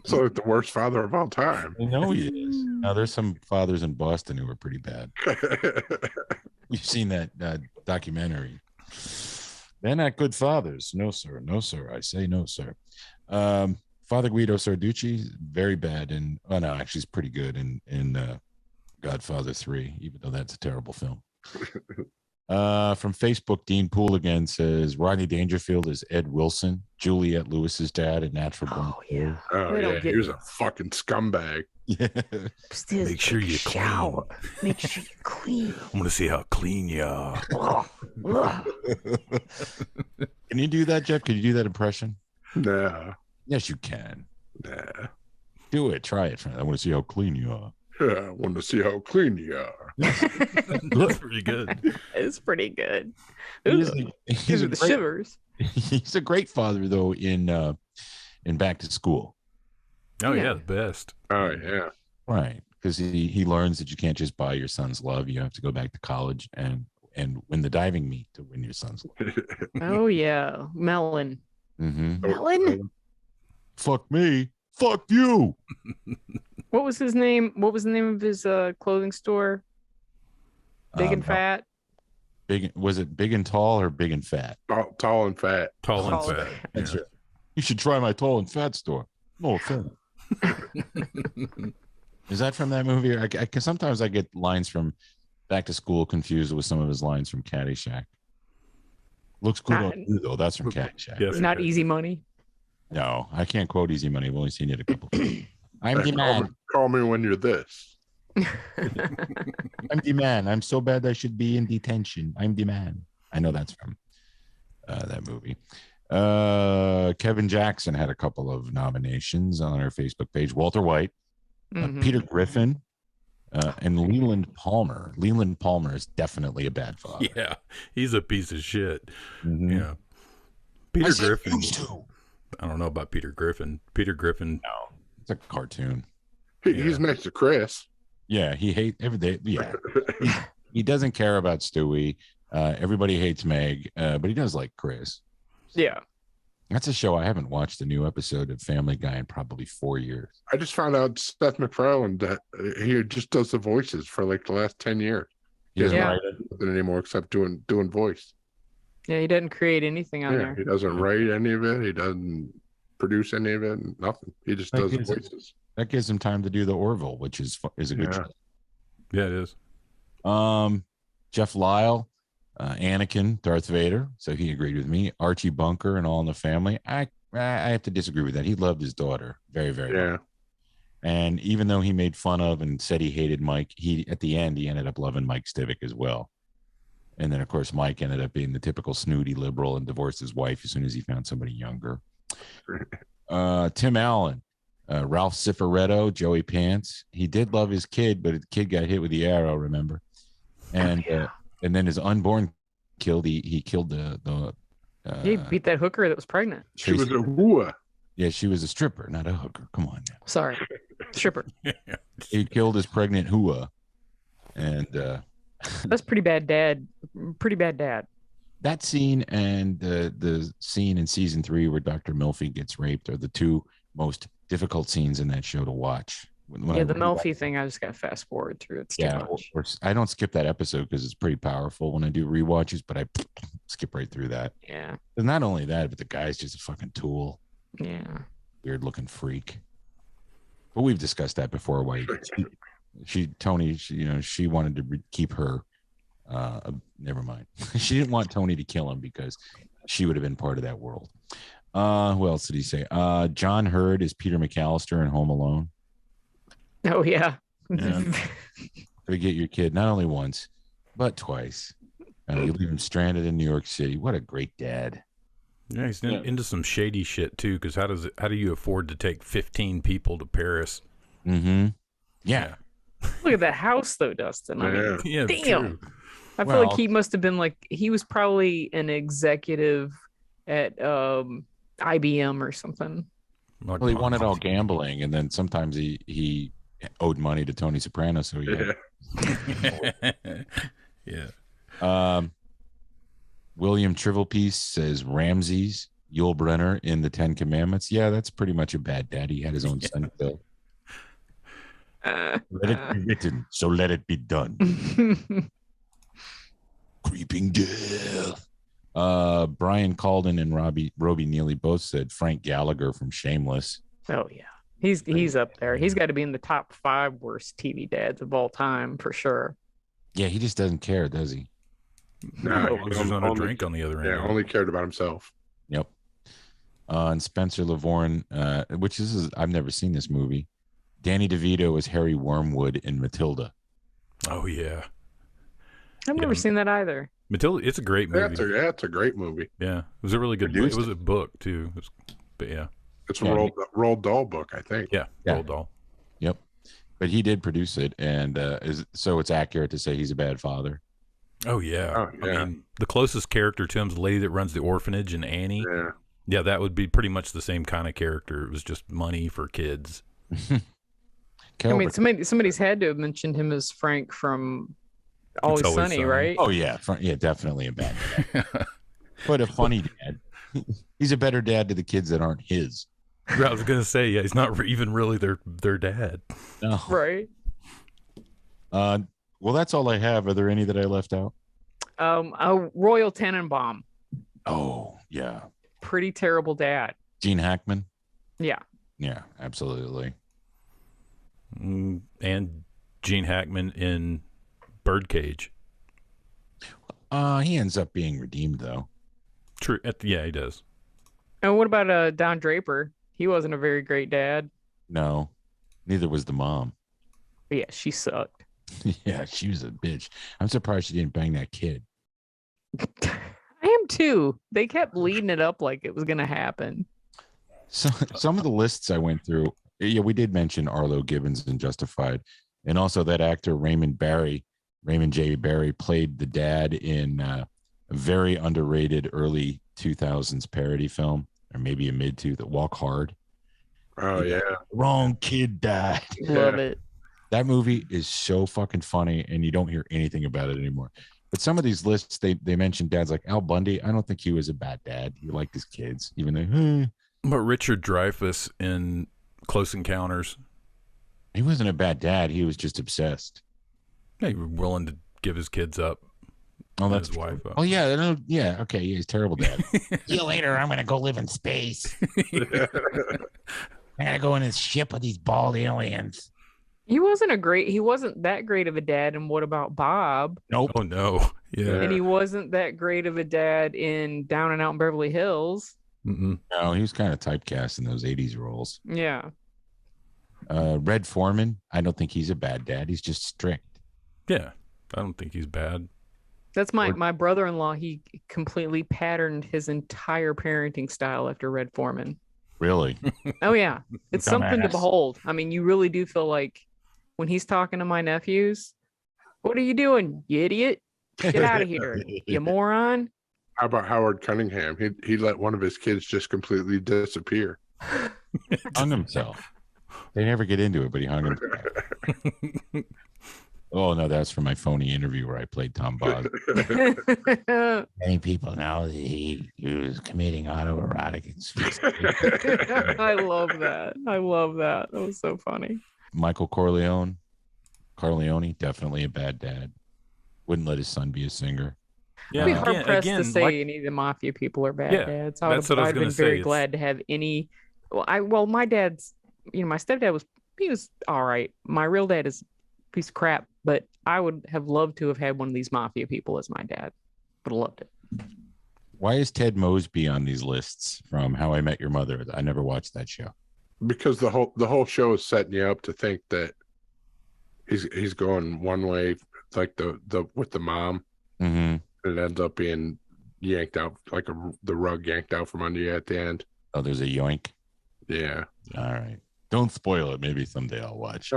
[SPEAKER 4] So the worst father of all time.
[SPEAKER 2] I know he is. Now there's some fathers in Boston who are pretty bad. You've seen that documentary. They're not good fathers. No, sir. No, sir. I say no, sir. Father Guido Sarducci, very bad. And no, actually, he's pretty good in Godfather 3, even though that's a terrible film. From Facebook, Dean Poole again says Rodney Dangerfield is Ed Wilson, Juliette Lewis's dad, and Natural Born.
[SPEAKER 4] He was a fucking scumbag.
[SPEAKER 2] Yeah.
[SPEAKER 3] Make sure you
[SPEAKER 6] shower. Make sure you clean.
[SPEAKER 3] I'm gonna see how clean you are.
[SPEAKER 2] Can you do that, Jeff? Can you do that impression?
[SPEAKER 4] Nah.
[SPEAKER 2] Yes, you can.
[SPEAKER 4] Nah.
[SPEAKER 2] Do it. Try it. I want to see how clean you are.
[SPEAKER 4] Yeah, I want to see how clean you are.
[SPEAKER 3] That's pretty good.
[SPEAKER 1] It's pretty good.
[SPEAKER 2] He's
[SPEAKER 1] the shivers.
[SPEAKER 2] He's a great father, though, in Back to School.
[SPEAKER 3] Oh, yeah, the best.
[SPEAKER 4] Oh, yeah.
[SPEAKER 2] Right. Because he learns that you can't just buy your son's love. You have to go back to college and win the diving meet to win your son's love.
[SPEAKER 1] Oh, yeah. Melon.
[SPEAKER 2] Mm-hmm.
[SPEAKER 1] Melon?
[SPEAKER 2] Fuck me. Fuck you.
[SPEAKER 1] What was his name? What was the name of his clothing store? Big and Fat?
[SPEAKER 2] Was it Big and Tall or Big and Fat?
[SPEAKER 4] Tall and Fat.
[SPEAKER 3] Tall and Fat.
[SPEAKER 2] That's right. You should try my Tall and Fat store. No offense. Is that from that movie? Sometimes I get lines from Back to School confused with some of his lines from Caddyshack. Looks good on you, though. That's from Caddyshack.
[SPEAKER 3] Yes,
[SPEAKER 1] Not Easy Money.
[SPEAKER 2] No, I can't quote Easy Money. I've only seen it a couple times. I'm the man.
[SPEAKER 4] Call me when you're this.
[SPEAKER 2] I'm the man. I'm so bad I should be in detention. I'm the man. I know that's from that movie. Kevin Jackson had a couple of nominations on our Facebook page. Walter White, Peter Griffin, and Leland Palmer. Leland Palmer is definitely a bad father.
[SPEAKER 3] Yeah, he's a piece of shit.
[SPEAKER 2] Mm-hmm.
[SPEAKER 3] Yeah. Peter Griffin. I don't know about Peter Griffin. Peter Griffin.
[SPEAKER 2] No, it's a cartoon.
[SPEAKER 4] He's next to Chris.
[SPEAKER 2] Yeah, he hates every day. Yeah, he doesn't care about Stewie. Everybody hates Meg, but he does like Chris.
[SPEAKER 1] Yeah.
[SPEAKER 2] That's a show I haven't watched a new episode of Family Guy in probably 4 years.
[SPEAKER 4] I just found out Seth MacFarlane that he just does the voices for like the last 10 years. He doesn't write it anymore except doing voice.
[SPEAKER 1] Yeah, he doesn't create anything on there.
[SPEAKER 4] He doesn't write any of it. He doesn't produce any of it. Nothing. He just does the voices.
[SPEAKER 2] That gives him time to do the Orville, which is a good show.
[SPEAKER 3] Yeah, it is.
[SPEAKER 2] Jeff Lyle, Anakin, Darth Vader. So he agreed with me. Archie Bunker and All in the Family. I have to disagree with that. He loved his daughter very, very much. And even though he made fun of and said he hated Mike, at the end he ended up loving Mike Stivic as well. And then, of course, Mike ended up being the typical snooty liberal and divorced his wife as soon as he found somebody younger. Tim Allen, Ralph Cifaretto, Joey Pants. He did love his kid, but the kid got hit with the arrow, remember? And then his unborn killed. He killed the
[SPEAKER 1] he beat that hooker that was pregnant.
[SPEAKER 4] She was a hooah.
[SPEAKER 2] Yeah, she was a stripper, not a hooker. Come on now.
[SPEAKER 1] Sorry, stripper.
[SPEAKER 2] He killed his pregnant hooah, and
[SPEAKER 1] that's pretty bad, Dad. Pretty bad, Dad.
[SPEAKER 2] that scene and the scene in season 3 where Dr. Milfy gets raped are the two most difficult scenes in that show to watch. When
[SPEAKER 1] Yeah,
[SPEAKER 2] I
[SPEAKER 1] the
[SPEAKER 2] rewatch
[SPEAKER 1] Melfi thing, I just got to fast forward through. It's too
[SPEAKER 2] Yeah,
[SPEAKER 1] much.
[SPEAKER 2] or I don't skip that episode because it's pretty powerful when I do rewatches, but I skip right through that.
[SPEAKER 1] Yeah.
[SPEAKER 2] And not only that, but the guy's just a fucking tool,
[SPEAKER 1] Yeah.
[SPEAKER 2] weird looking freak. But we've discussed that before. Why Tony, she wanted to keep her. Never mind. She didn't want Tony to kill him because she would have been part of that world. Who else did he say? John Hurd is Peter McAllister in Home Alone.
[SPEAKER 1] Oh, yeah.
[SPEAKER 2] Yeah. Forget your kid not only once, but twice. You leave him stranded in New York City. What a great dad.
[SPEAKER 3] Yeah, he's into some shady shit too. Because how do you afford to take 15 people to Paris?
[SPEAKER 2] Mm-hmm. Yeah.
[SPEAKER 1] Look at that house, though, Dustin. I mean,
[SPEAKER 3] Yeah,
[SPEAKER 1] damn.
[SPEAKER 3] true.
[SPEAKER 1] I feel like he must have been he was probably an executive at IBM or something.
[SPEAKER 3] Like
[SPEAKER 2] Well, he wanted all
[SPEAKER 3] Ponzi.
[SPEAKER 2] gambling, and then sometimes he owed money to Tony Soprano, so
[SPEAKER 3] Yeah.
[SPEAKER 2] William Trivelpiece says Ramses Yul Brynner in the Ten Commandments. Yeah, that's pretty much a bad dad. He had his own son bill. Let it be written, so let it be done. Creeping death. Brian Calden and Robbie Neely both said Frank Gallagher from Shameless.
[SPEAKER 1] Oh, yeah. He's up there. He's got to be in the top 5 worst TV dads of all time for sure.
[SPEAKER 2] Yeah, he just doesn't care, does he?
[SPEAKER 4] No,
[SPEAKER 3] There's not a drink on the other end.
[SPEAKER 4] Yeah, only cared about himself.
[SPEAKER 2] Yep. And Spencer Lavorne, which I've never seen this movie. Danny DeVito is Harry Wormwood in Matilda.
[SPEAKER 3] Oh yeah.
[SPEAKER 1] I've never seen that either.
[SPEAKER 3] Matilda, it's a great movie.
[SPEAKER 4] It's a great movie.
[SPEAKER 3] Yeah, it was a really good.
[SPEAKER 2] Produced
[SPEAKER 3] It was a book too. But yeah,
[SPEAKER 4] It's a Roald Dahl book, I think.
[SPEAKER 3] yeah,
[SPEAKER 2] Yeah.
[SPEAKER 3] Roald Dahl.
[SPEAKER 2] Yep. But he did produce it, and so it's accurate to say he's a bad father.
[SPEAKER 3] Oh yeah.
[SPEAKER 4] Oh, yeah.
[SPEAKER 3] I mean, the closest character to him is the lady that runs the orphanage in Annie.
[SPEAKER 4] Yeah.
[SPEAKER 3] Yeah, that would be pretty much the same kind of character. It was just money for kids.
[SPEAKER 1] I mean, somebody's had to have mentioned him as Frank from Always Sunny, right?
[SPEAKER 2] Oh yeah, definitely a bad dad. But a funny dad. He's a better dad to the kids that aren't his.
[SPEAKER 3] I was gonna say, yeah, he's not even really their dad.
[SPEAKER 2] No.
[SPEAKER 1] Right.
[SPEAKER 2] Well, that's all I have. Are there any that I left out?
[SPEAKER 1] Royal Tenenbaum.
[SPEAKER 2] Oh yeah,
[SPEAKER 1] Pretty terrible dad.
[SPEAKER 2] Gene Hackman.
[SPEAKER 1] Yeah.
[SPEAKER 2] Yeah, absolutely.
[SPEAKER 3] And Gene Hackman in Birdcage.
[SPEAKER 2] He ends up being redeemed though.
[SPEAKER 3] True. Yeah, he does.
[SPEAKER 1] And what about Don Draper? He wasn't a very great dad.
[SPEAKER 2] No, neither was the mom.
[SPEAKER 1] But yeah, she sucked.
[SPEAKER 2] Yeah, she was a bitch. I'm surprised she didn't bang that kid.
[SPEAKER 1] I am too. They kept leading it up like it was going to happen.
[SPEAKER 2] So some of the lists I went through, yeah, we did mention Arlo Gibbons in Justified, and also that actor Raymond J. Barry played the dad in a very underrated early 2000s parody film, or maybe a that Walk Hard.
[SPEAKER 4] Oh yeah.
[SPEAKER 2] Wrong kid died.
[SPEAKER 1] Love it.
[SPEAKER 2] That movie is so fucking funny, and you don't hear anything about it anymore. But some of these lists, they mentioned dads like Al Bundy. I don't think he was a bad dad. He liked his kids, even though
[SPEAKER 3] But Richard Dreyfuss in Close Encounters.
[SPEAKER 2] he wasn't a bad dad. He was just obsessed.
[SPEAKER 3] Yeah, he was willing to give his kids up.
[SPEAKER 2] Oh,
[SPEAKER 3] and
[SPEAKER 2] that's
[SPEAKER 3] his wife.
[SPEAKER 2] Oh yeah, no, yeah. Okay, yeah, he's a terrible dad.
[SPEAKER 6] See you later. I'm gonna go live in space. I gotta go in this ship with these bald aliens.
[SPEAKER 1] He wasn't that great of a dad. And what about Bob?
[SPEAKER 2] Nope.
[SPEAKER 3] Oh no. Yeah.
[SPEAKER 1] And he wasn't that great of a dad in Down and Out in Beverly Hills.
[SPEAKER 3] Mm-mm.
[SPEAKER 2] No, he was kind of typecast in those 80s roles.
[SPEAKER 1] Yeah.
[SPEAKER 2] Red Foreman, I don't think he's a bad dad. He's just strict.
[SPEAKER 3] Yeah. I don't think he's bad.
[SPEAKER 1] That's my brother-in-law. He completely patterned his entire parenting style after Red Foreman.
[SPEAKER 2] Really?
[SPEAKER 1] Oh yeah. It's something to
[SPEAKER 2] Dumbass.
[SPEAKER 1] behold. I mean, you really do feel like when he's talking to my nephews, what are you doing, you idiot? Get out of here, you moron.
[SPEAKER 4] How about Howard Cunningham? He let one of his kids just completely disappear.
[SPEAKER 2] Hung himself. They never get into it, but he hung himself. Oh no, that's from my phony interview where I played Tom Boz.
[SPEAKER 6] Many people know that he was committing autoerotic asphyxiation.
[SPEAKER 1] I love that. I love that. That was so funny.
[SPEAKER 2] Michael Corleone, definitely a bad dad. Wouldn't let his son be a singer.
[SPEAKER 3] Yeah,
[SPEAKER 1] I'd be hard pressed to say
[SPEAKER 3] like,
[SPEAKER 1] any of the mafia people are bad
[SPEAKER 3] Yeah,
[SPEAKER 1] dads.
[SPEAKER 3] that's what I was
[SPEAKER 1] I'd
[SPEAKER 3] gonna
[SPEAKER 1] been
[SPEAKER 3] say.
[SPEAKER 1] very
[SPEAKER 3] It's-
[SPEAKER 1] glad to have any. Well, my dad's, my stepdad was all right. My real dad is a piece of crap, but I would have loved to have had one of these mafia people as my dad. Would have loved it.
[SPEAKER 2] Why is Ted Mosby on these lists from How I Met Your Mother? I never watched that show.
[SPEAKER 4] Because the whole show is setting you up to think that he's going one way, like the with the mom.
[SPEAKER 2] Mm-hmm.
[SPEAKER 4] It ends up being yanked out, like the rug yanked out from under you at the end.
[SPEAKER 2] Oh, there's a yoink.
[SPEAKER 4] Yeah.
[SPEAKER 2] All right. Don't spoil it. Maybe someday I'll watch.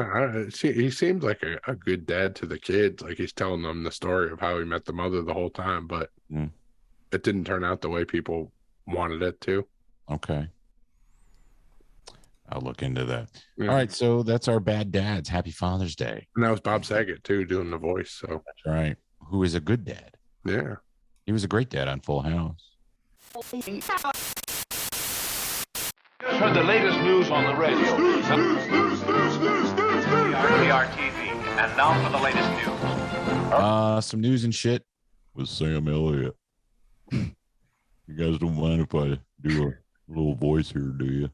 [SPEAKER 4] He seems like a good dad to the kids. Like he's telling them the story of how he met the mother the whole time, but it didn't turn out the way people wanted it to.
[SPEAKER 2] Okay. I'll look into that.
[SPEAKER 4] Yeah.
[SPEAKER 2] All right. So that's our bad dads. Happy Father's Day.
[SPEAKER 4] And that was Bob Saget too, doing the voice. So
[SPEAKER 2] That's right. Who is a good dad?
[SPEAKER 4] yeah.
[SPEAKER 2] He was a great dad on Full House.
[SPEAKER 9] Just heard the latest news on the radio.
[SPEAKER 5] RTR TV. And now for the latest news.
[SPEAKER 2] Some news and shit with Sam Elliott. You guys don't mind if I do a little voice here, do you?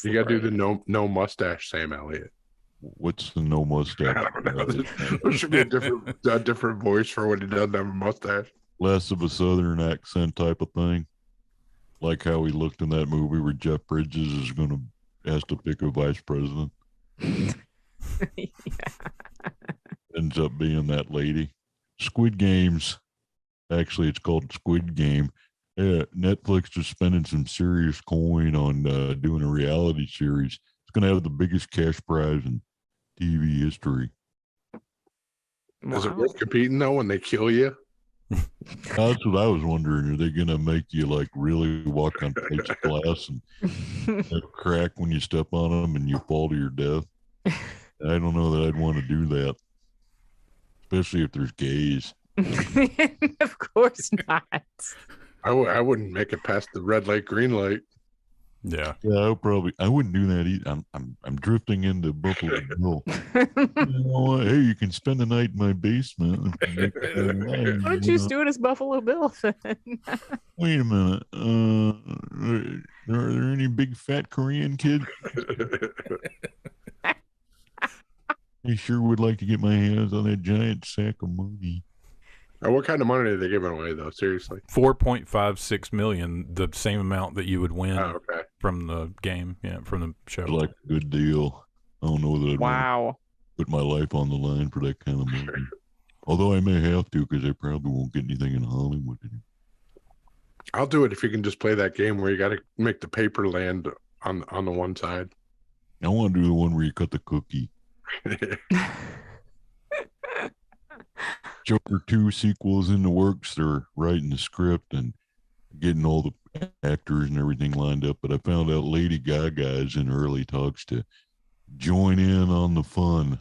[SPEAKER 4] You got to do the no mustache Sam Elliott.
[SPEAKER 2] What's the no mustache?
[SPEAKER 4] I don't know. There should be a different voice for when he doesn't have a mustache.
[SPEAKER 2] Less of a southern accent type of thing. Like how he looked in that movie where Jeff Bridges is has to pick a vice president.
[SPEAKER 1] Yeah.
[SPEAKER 2] Ends up being that lady. Squid Games. Actually, it's called Squid Game. Yeah, Netflix is spending some serious coin on doing a reality series. It's going to have the biggest cash prize in TV history.
[SPEAKER 4] Is it worth competing though when they kill you?
[SPEAKER 2] That's what I was wondering. Are they going to make you like really walk on plates of glass and have a crack when you step on them and you fall to your death? I don't know that I'd want to do that, especially if there's gays.
[SPEAKER 1] Of course not.
[SPEAKER 4] I wouldn't make it past the red light, green light.
[SPEAKER 3] Yeah.
[SPEAKER 2] Yeah, I wouldn't do that either. I'm drifting into Buffalo Bill. You know what? Hey, you can spend the night in my basement.
[SPEAKER 1] Why don't you do it as Buffalo Bill then?
[SPEAKER 2] Wait a minute. Are there any big fat Korean kids? I sure would like to get my hands on that giant sack of money.
[SPEAKER 4] What kind of money are they giving away though? Seriously,
[SPEAKER 3] 4.56 million, the same amount that you would win
[SPEAKER 4] okay.
[SPEAKER 3] from the game, from the show.
[SPEAKER 2] It's like a good deal. I don't know that I'd want to put my life on the line for that kind of money. Although I may have to, because I probably won't get anything in Hollywood.
[SPEAKER 4] I'll do it if you can just play that game where you got to make the paper land on the one side.
[SPEAKER 2] I want to do the one where you cut the cookie. Joker 2 sequels in the works. They're writing the script and getting all the actors and everything lined up. But I found out Lady Gaga is in early talks to join in on the fun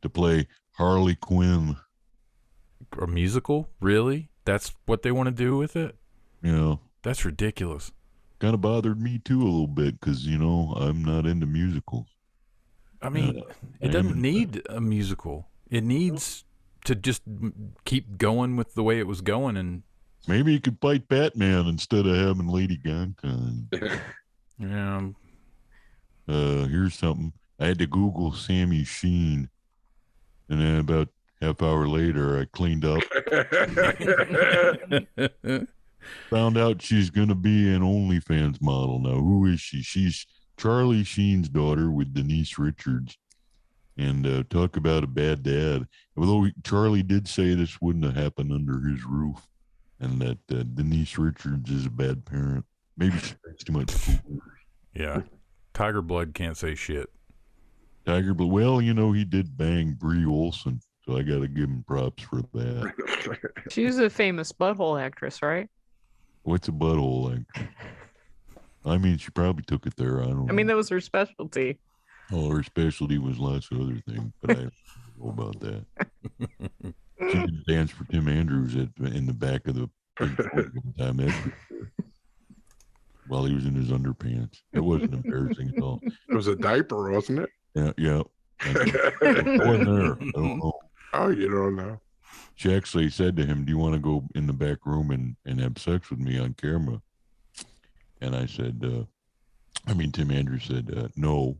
[SPEAKER 2] to play Harley Quinn.
[SPEAKER 3] A musical? Really? That's what they want to do with it?
[SPEAKER 2] Yeah.
[SPEAKER 3] That's ridiculous.
[SPEAKER 2] Kind of bothered me too a little bit because, I'm not into musicals.
[SPEAKER 3] I mean, it doesn't need a musical. It needs to just keep going with the way it was going, and
[SPEAKER 2] maybe you could fight Batman instead of having Lady Gaga.
[SPEAKER 3] Yeah.
[SPEAKER 2] Here's something. I had to Google Sammy Sheen, and then about half hour later, I cleaned up. Found out she's going to be an OnlyFans model now. Who is she? She's Charlie Sheen's daughter with Denise Richards. And talk about a bad dad. Although Charlie did say this wouldn't have happened under his roof, and that Denise Richards is a bad parent. Maybe she drinks too much food.
[SPEAKER 3] Yeah. Tiger Blood can't say shit.
[SPEAKER 2] Tiger Blood. Well, he did bang Brie Olson, so I got to give him props for that.
[SPEAKER 1] She's a famous butthole actress, right?
[SPEAKER 2] What's a butthole like? I mean, she probably took it there. I don't know.
[SPEAKER 1] I mean, that was her specialty.
[SPEAKER 2] Oh, her specialty was lots of other things, but I don't know about that. She did dance for Tim Andrews in the back of the time while he was in his underpants. It wasn't embarrassing at all.
[SPEAKER 4] It was a diaper, wasn't it?
[SPEAKER 2] Yeah. Go in there. I don't know.
[SPEAKER 4] Oh, you don't know.
[SPEAKER 2] She actually said to him, "Do you want to go in the back room and have sex with me on camera?" And I said, Tim Andrews said, "No."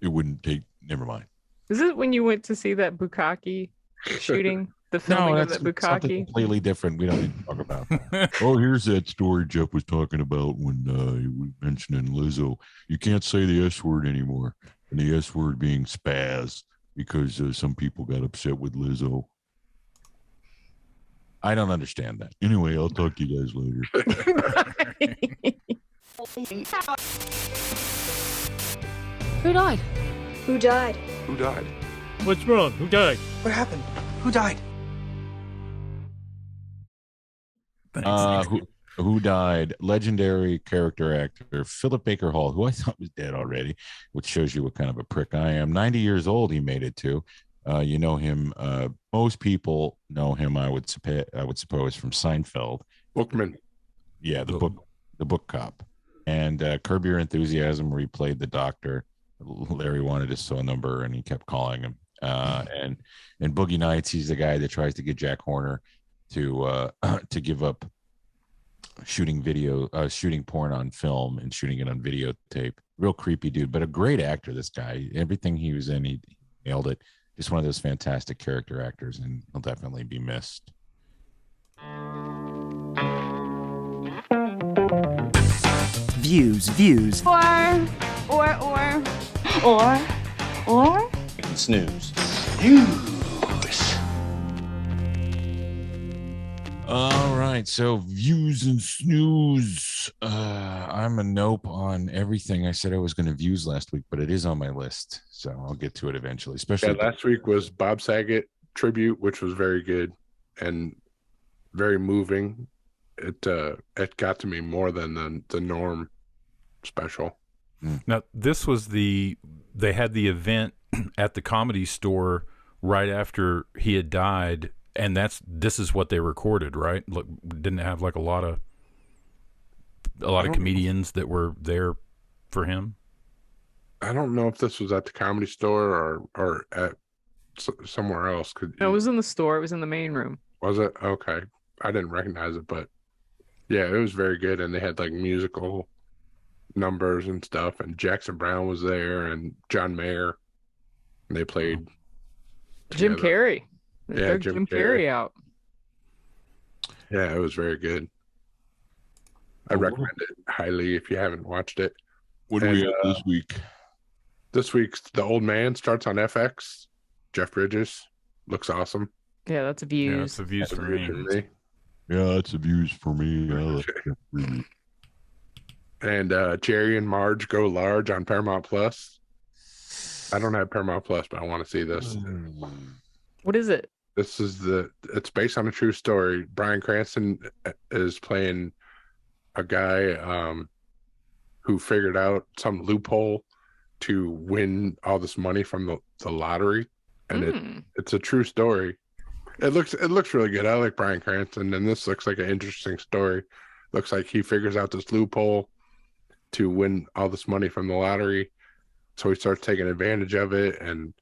[SPEAKER 2] It wouldn't take. Never mind.
[SPEAKER 1] Is it when you went to see that bukkake shooting? The filming of that bukkake?
[SPEAKER 2] Something completely different. We don't need to talk about that. Oh, here's that story Jeff was talking about when he was mentioning Lizzo. You can't say the S word anymore. And the S word being spaz because some people got upset with Lizzo. I don't understand that. Anyway, I'll talk to you guys later.
[SPEAKER 10] Who died?
[SPEAKER 11] Who died?
[SPEAKER 4] Who died?
[SPEAKER 10] What's wrong? Who died?
[SPEAKER 7] What happened? Who died?
[SPEAKER 2] Who died? Legendary character actor Philip Baker Hall, who I thought was dead already, which shows you what kind of a prick I am. 90 years old, he made it to. You know him. Most people know him. I would suppose from Seinfeld.
[SPEAKER 4] Bookman.
[SPEAKER 2] Yeah, the book cop, and Curb Your Enthusiasm, where he played the doctor. Larry wanted his phone number, and he kept calling him. And in Boogie Nights, he's the guy that tries to get Jack Horner to give up shooting porn on film and shooting it on videotape. Real creepy dude, but a great actor. This guy, everything he was in, he nailed it. Just one of those fantastic character actors, and he'll definitely be missed.
[SPEAKER 11] Views. Or.
[SPEAKER 8] Snooze.
[SPEAKER 2] All right, so views and snooze. I'm a nope on everything. I said I was going to views last week, but it is on my list, so I'll get to it eventually. Especially
[SPEAKER 4] last week was Bob Saget tribute, which was very good and very moving. It got to me more than the Norm special.
[SPEAKER 3] Now, this was they had the event at the Comedy Store right after he had died, and this is what they recorded, right? Look, didn't it have like a lot of comedians that were there for him?
[SPEAKER 4] I don't know if this was at the Comedy Store or at somewhere else.
[SPEAKER 1] No, it was in the store. It was in the main room.
[SPEAKER 4] Was it? Okay. I didn't recognize it, but yeah, it was very good. And they had like musical numbers and stuff. And Jackson Brown was there and John Mayer. And they played
[SPEAKER 1] Jim Carrey. They
[SPEAKER 4] Yeah,
[SPEAKER 1] took Jim Carrey out.
[SPEAKER 4] Yeah, it was very good. I recommend it highly if you haven't watched it.
[SPEAKER 2] What do we have this week?
[SPEAKER 4] This week's The Old Man starts on FX. Jeff Bridges looks awesome.
[SPEAKER 1] Yeah, that's a views.
[SPEAKER 3] Yeah, that's a views for me.
[SPEAKER 2] Yeah, that's a views for me.
[SPEAKER 4] And Jerry and Marge Go Large on Paramount Plus. I don't have Paramount Plus, but I want to see this.
[SPEAKER 1] What is it?
[SPEAKER 4] It's based on a true story. Bryan Cranston is playing a guy who figured out some loophole to win all this money from the lottery, and it's a true story. It looks really good. I like Bryan Cranston, and this looks like an interesting story. Looks like he figures out this loophole to win all this money from the lottery, so he starts taking advantage of it, and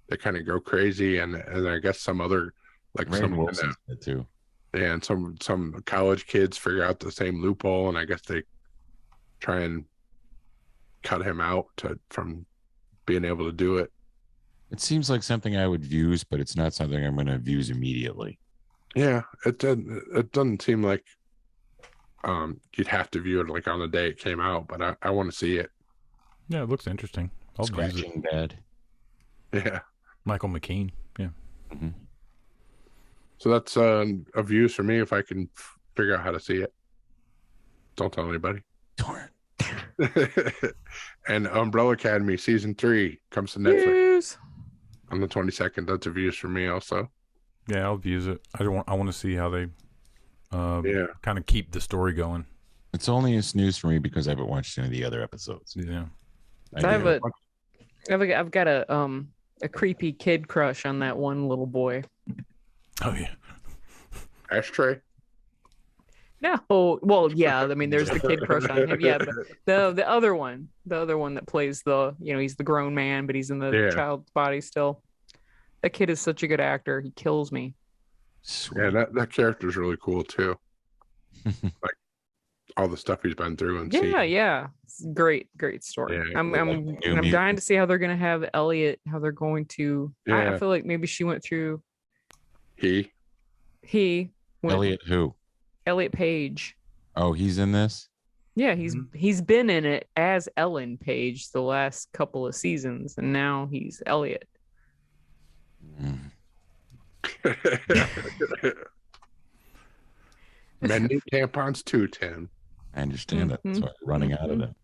[SPEAKER 4] they kind of go crazy. And I guess some other
[SPEAKER 2] too.
[SPEAKER 4] Yeah, and some college kids figure out the same loophole, and I guess they try and cut him out from being able to do it.
[SPEAKER 2] It seems like something I would views, but it's not something I'm going to views immediately.
[SPEAKER 4] Yeah, it doesn't seem like you'd have to view it like on the day it came out, but I want to see it.
[SPEAKER 3] Yeah, it looks interesting. I'll view
[SPEAKER 2] Scratching Bad.
[SPEAKER 4] Yeah.
[SPEAKER 3] Michael McKean. Yeah.
[SPEAKER 2] Mm-hmm.
[SPEAKER 4] So that's a views for me if I can figure out how to see it. Don't tell anybody.
[SPEAKER 2] Darn.
[SPEAKER 4] And Umbrella Academy season 3 comes to Netflix
[SPEAKER 1] Views.
[SPEAKER 4] on the 22nd. That's a views for me also.
[SPEAKER 3] Yeah, I'll views it. I want to see how they kind of keep the story going.
[SPEAKER 2] It's only a snooze for me because I haven't watched any of the other episodes.
[SPEAKER 3] Yeah.
[SPEAKER 1] I have a I've got a creepy kid crush on that one little boy.
[SPEAKER 3] Oh yeah.
[SPEAKER 4] Ashtray.
[SPEAKER 1] No, well, yeah. I mean, there's the kid crush on him. Yeah, but the other one that plays he's the grown man, but he's in the child's body still. That kid is such a good actor. He kills me.
[SPEAKER 2] Sweet.
[SPEAKER 4] Yeah, that character is really cool too. Like all the stuff he's been through and seen.
[SPEAKER 1] Yeah. It's great story.
[SPEAKER 4] Yeah,
[SPEAKER 1] I'm dying to see how they're gonna have Elliot. How they're going to. I feel like maybe she went through.
[SPEAKER 4] He
[SPEAKER 1] went,
[SPEAKER 2] Elliot who?
[SPEAKER 1] Elliot Page.
[SPEAKER 2] Oh, he's in this?
[SPEAKER 1] Yeah, he's been in it as Ellen Page the last couple of seasons, and now he's Elliot.
[SPEAKER 4] Men need tampons too, Tim.
[SPEAKER 2] I understand it. So I'm running out of them.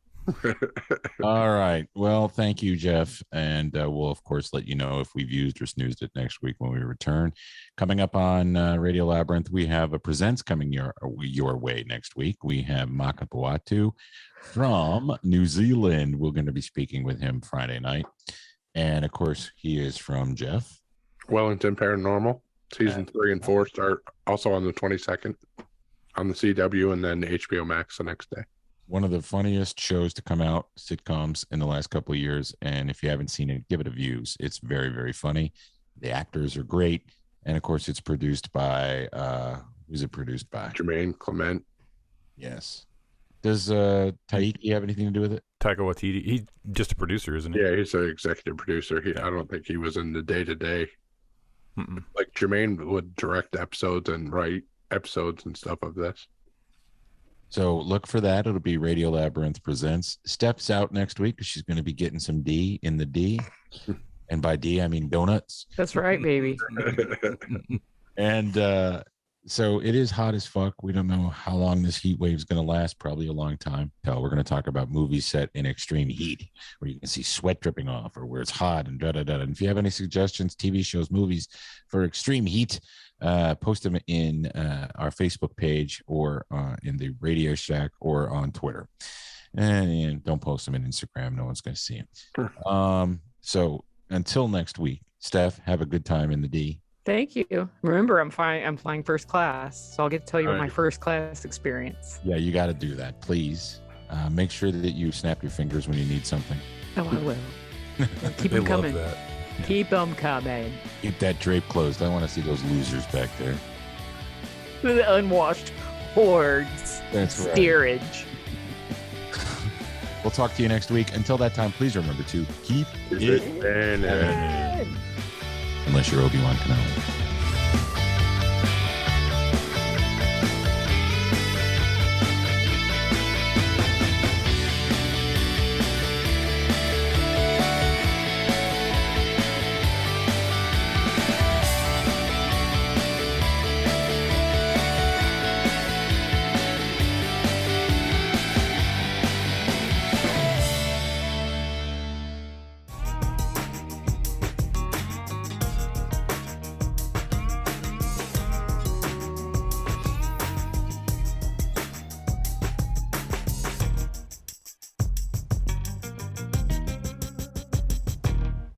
[SPEAKER 2] All right. Well, thank you, Jeff. And we'll, of course, let you know if we've used or snoozed it next week when we return. Coming up on Radio Labyrinth, we have a Presents coming your way next week. We have Maaka Pohatu from New Zealand. We're going to be speaking with him Friday night. And, of course, he is from Jeff.
[SPEAKER 4] Wellington Paranormal. Season 3 and 4 start also on the 22nd on the CW and then HBO Max the next day.
[SPEAKER 2] One of the funniest shows to come out, sitcoms, in the last couple of years. And if you haven't seen it, give it a views. It's very, very funny. The actors are great. And of course, it's produced by, who's it produced by?
[SPEAKER 4] Jermaine Clement.
[SPEAKER 2] Yes. Does Taiki have anything to do with it?
[SPEAKER 3] Taika Waititi. He's just a producer, isn't he?
[SPEAKER 4] Yeah, he's an executive producer. I don't think he was in the day-to-day. Like Jermaine would direct episodes and write episodes and stuff of this.
[SPEAKER 2] So look for that. It'll be Radio Labyrinth Presents. Steph's out next week because she's going to be getting some D in the D. And by D, I mean donuts.
[SPEAKER 1] That's right, baby.
[SPEAKER 2] And so it is hot as fuck. We don't know how long this heat wave is going to last. Probably a long time. Hell, we're going to talk about movies set in extreme heat where you can see sweat dripping off or where it's hot and da-da-da. And if you have any suggestions, TV shows, movies for extreme heat, post them in our Facebook page or in the Radio Shack or on Twitter. And don't post them in Instagram. No one's going to see them. So until next week, Steph, have a good time in the D.
[SPEAKER 1] Thank you. Remember, I'm flying first class, so I'll get to tell you my first class experience.
[SPEAKER 2] Yeah, you got to do that, please. Make sure that you snap your fingers when you need something.
[SPEAKER 1] Oh, I will. Keep them coming. Keep them coming.
[SPEAKER 2] Keep that drape closed. I want to see those losers back there.
[SPEAKER 1] The unwashed hordes.
[SPEAKER 2] That's right.
[SPEAKER 1] Steerage.
[SPEAKER 2] We'll talk to you next week. Until that time, please remember to keep it canon. Unless you're Obi-Wan Kenobi.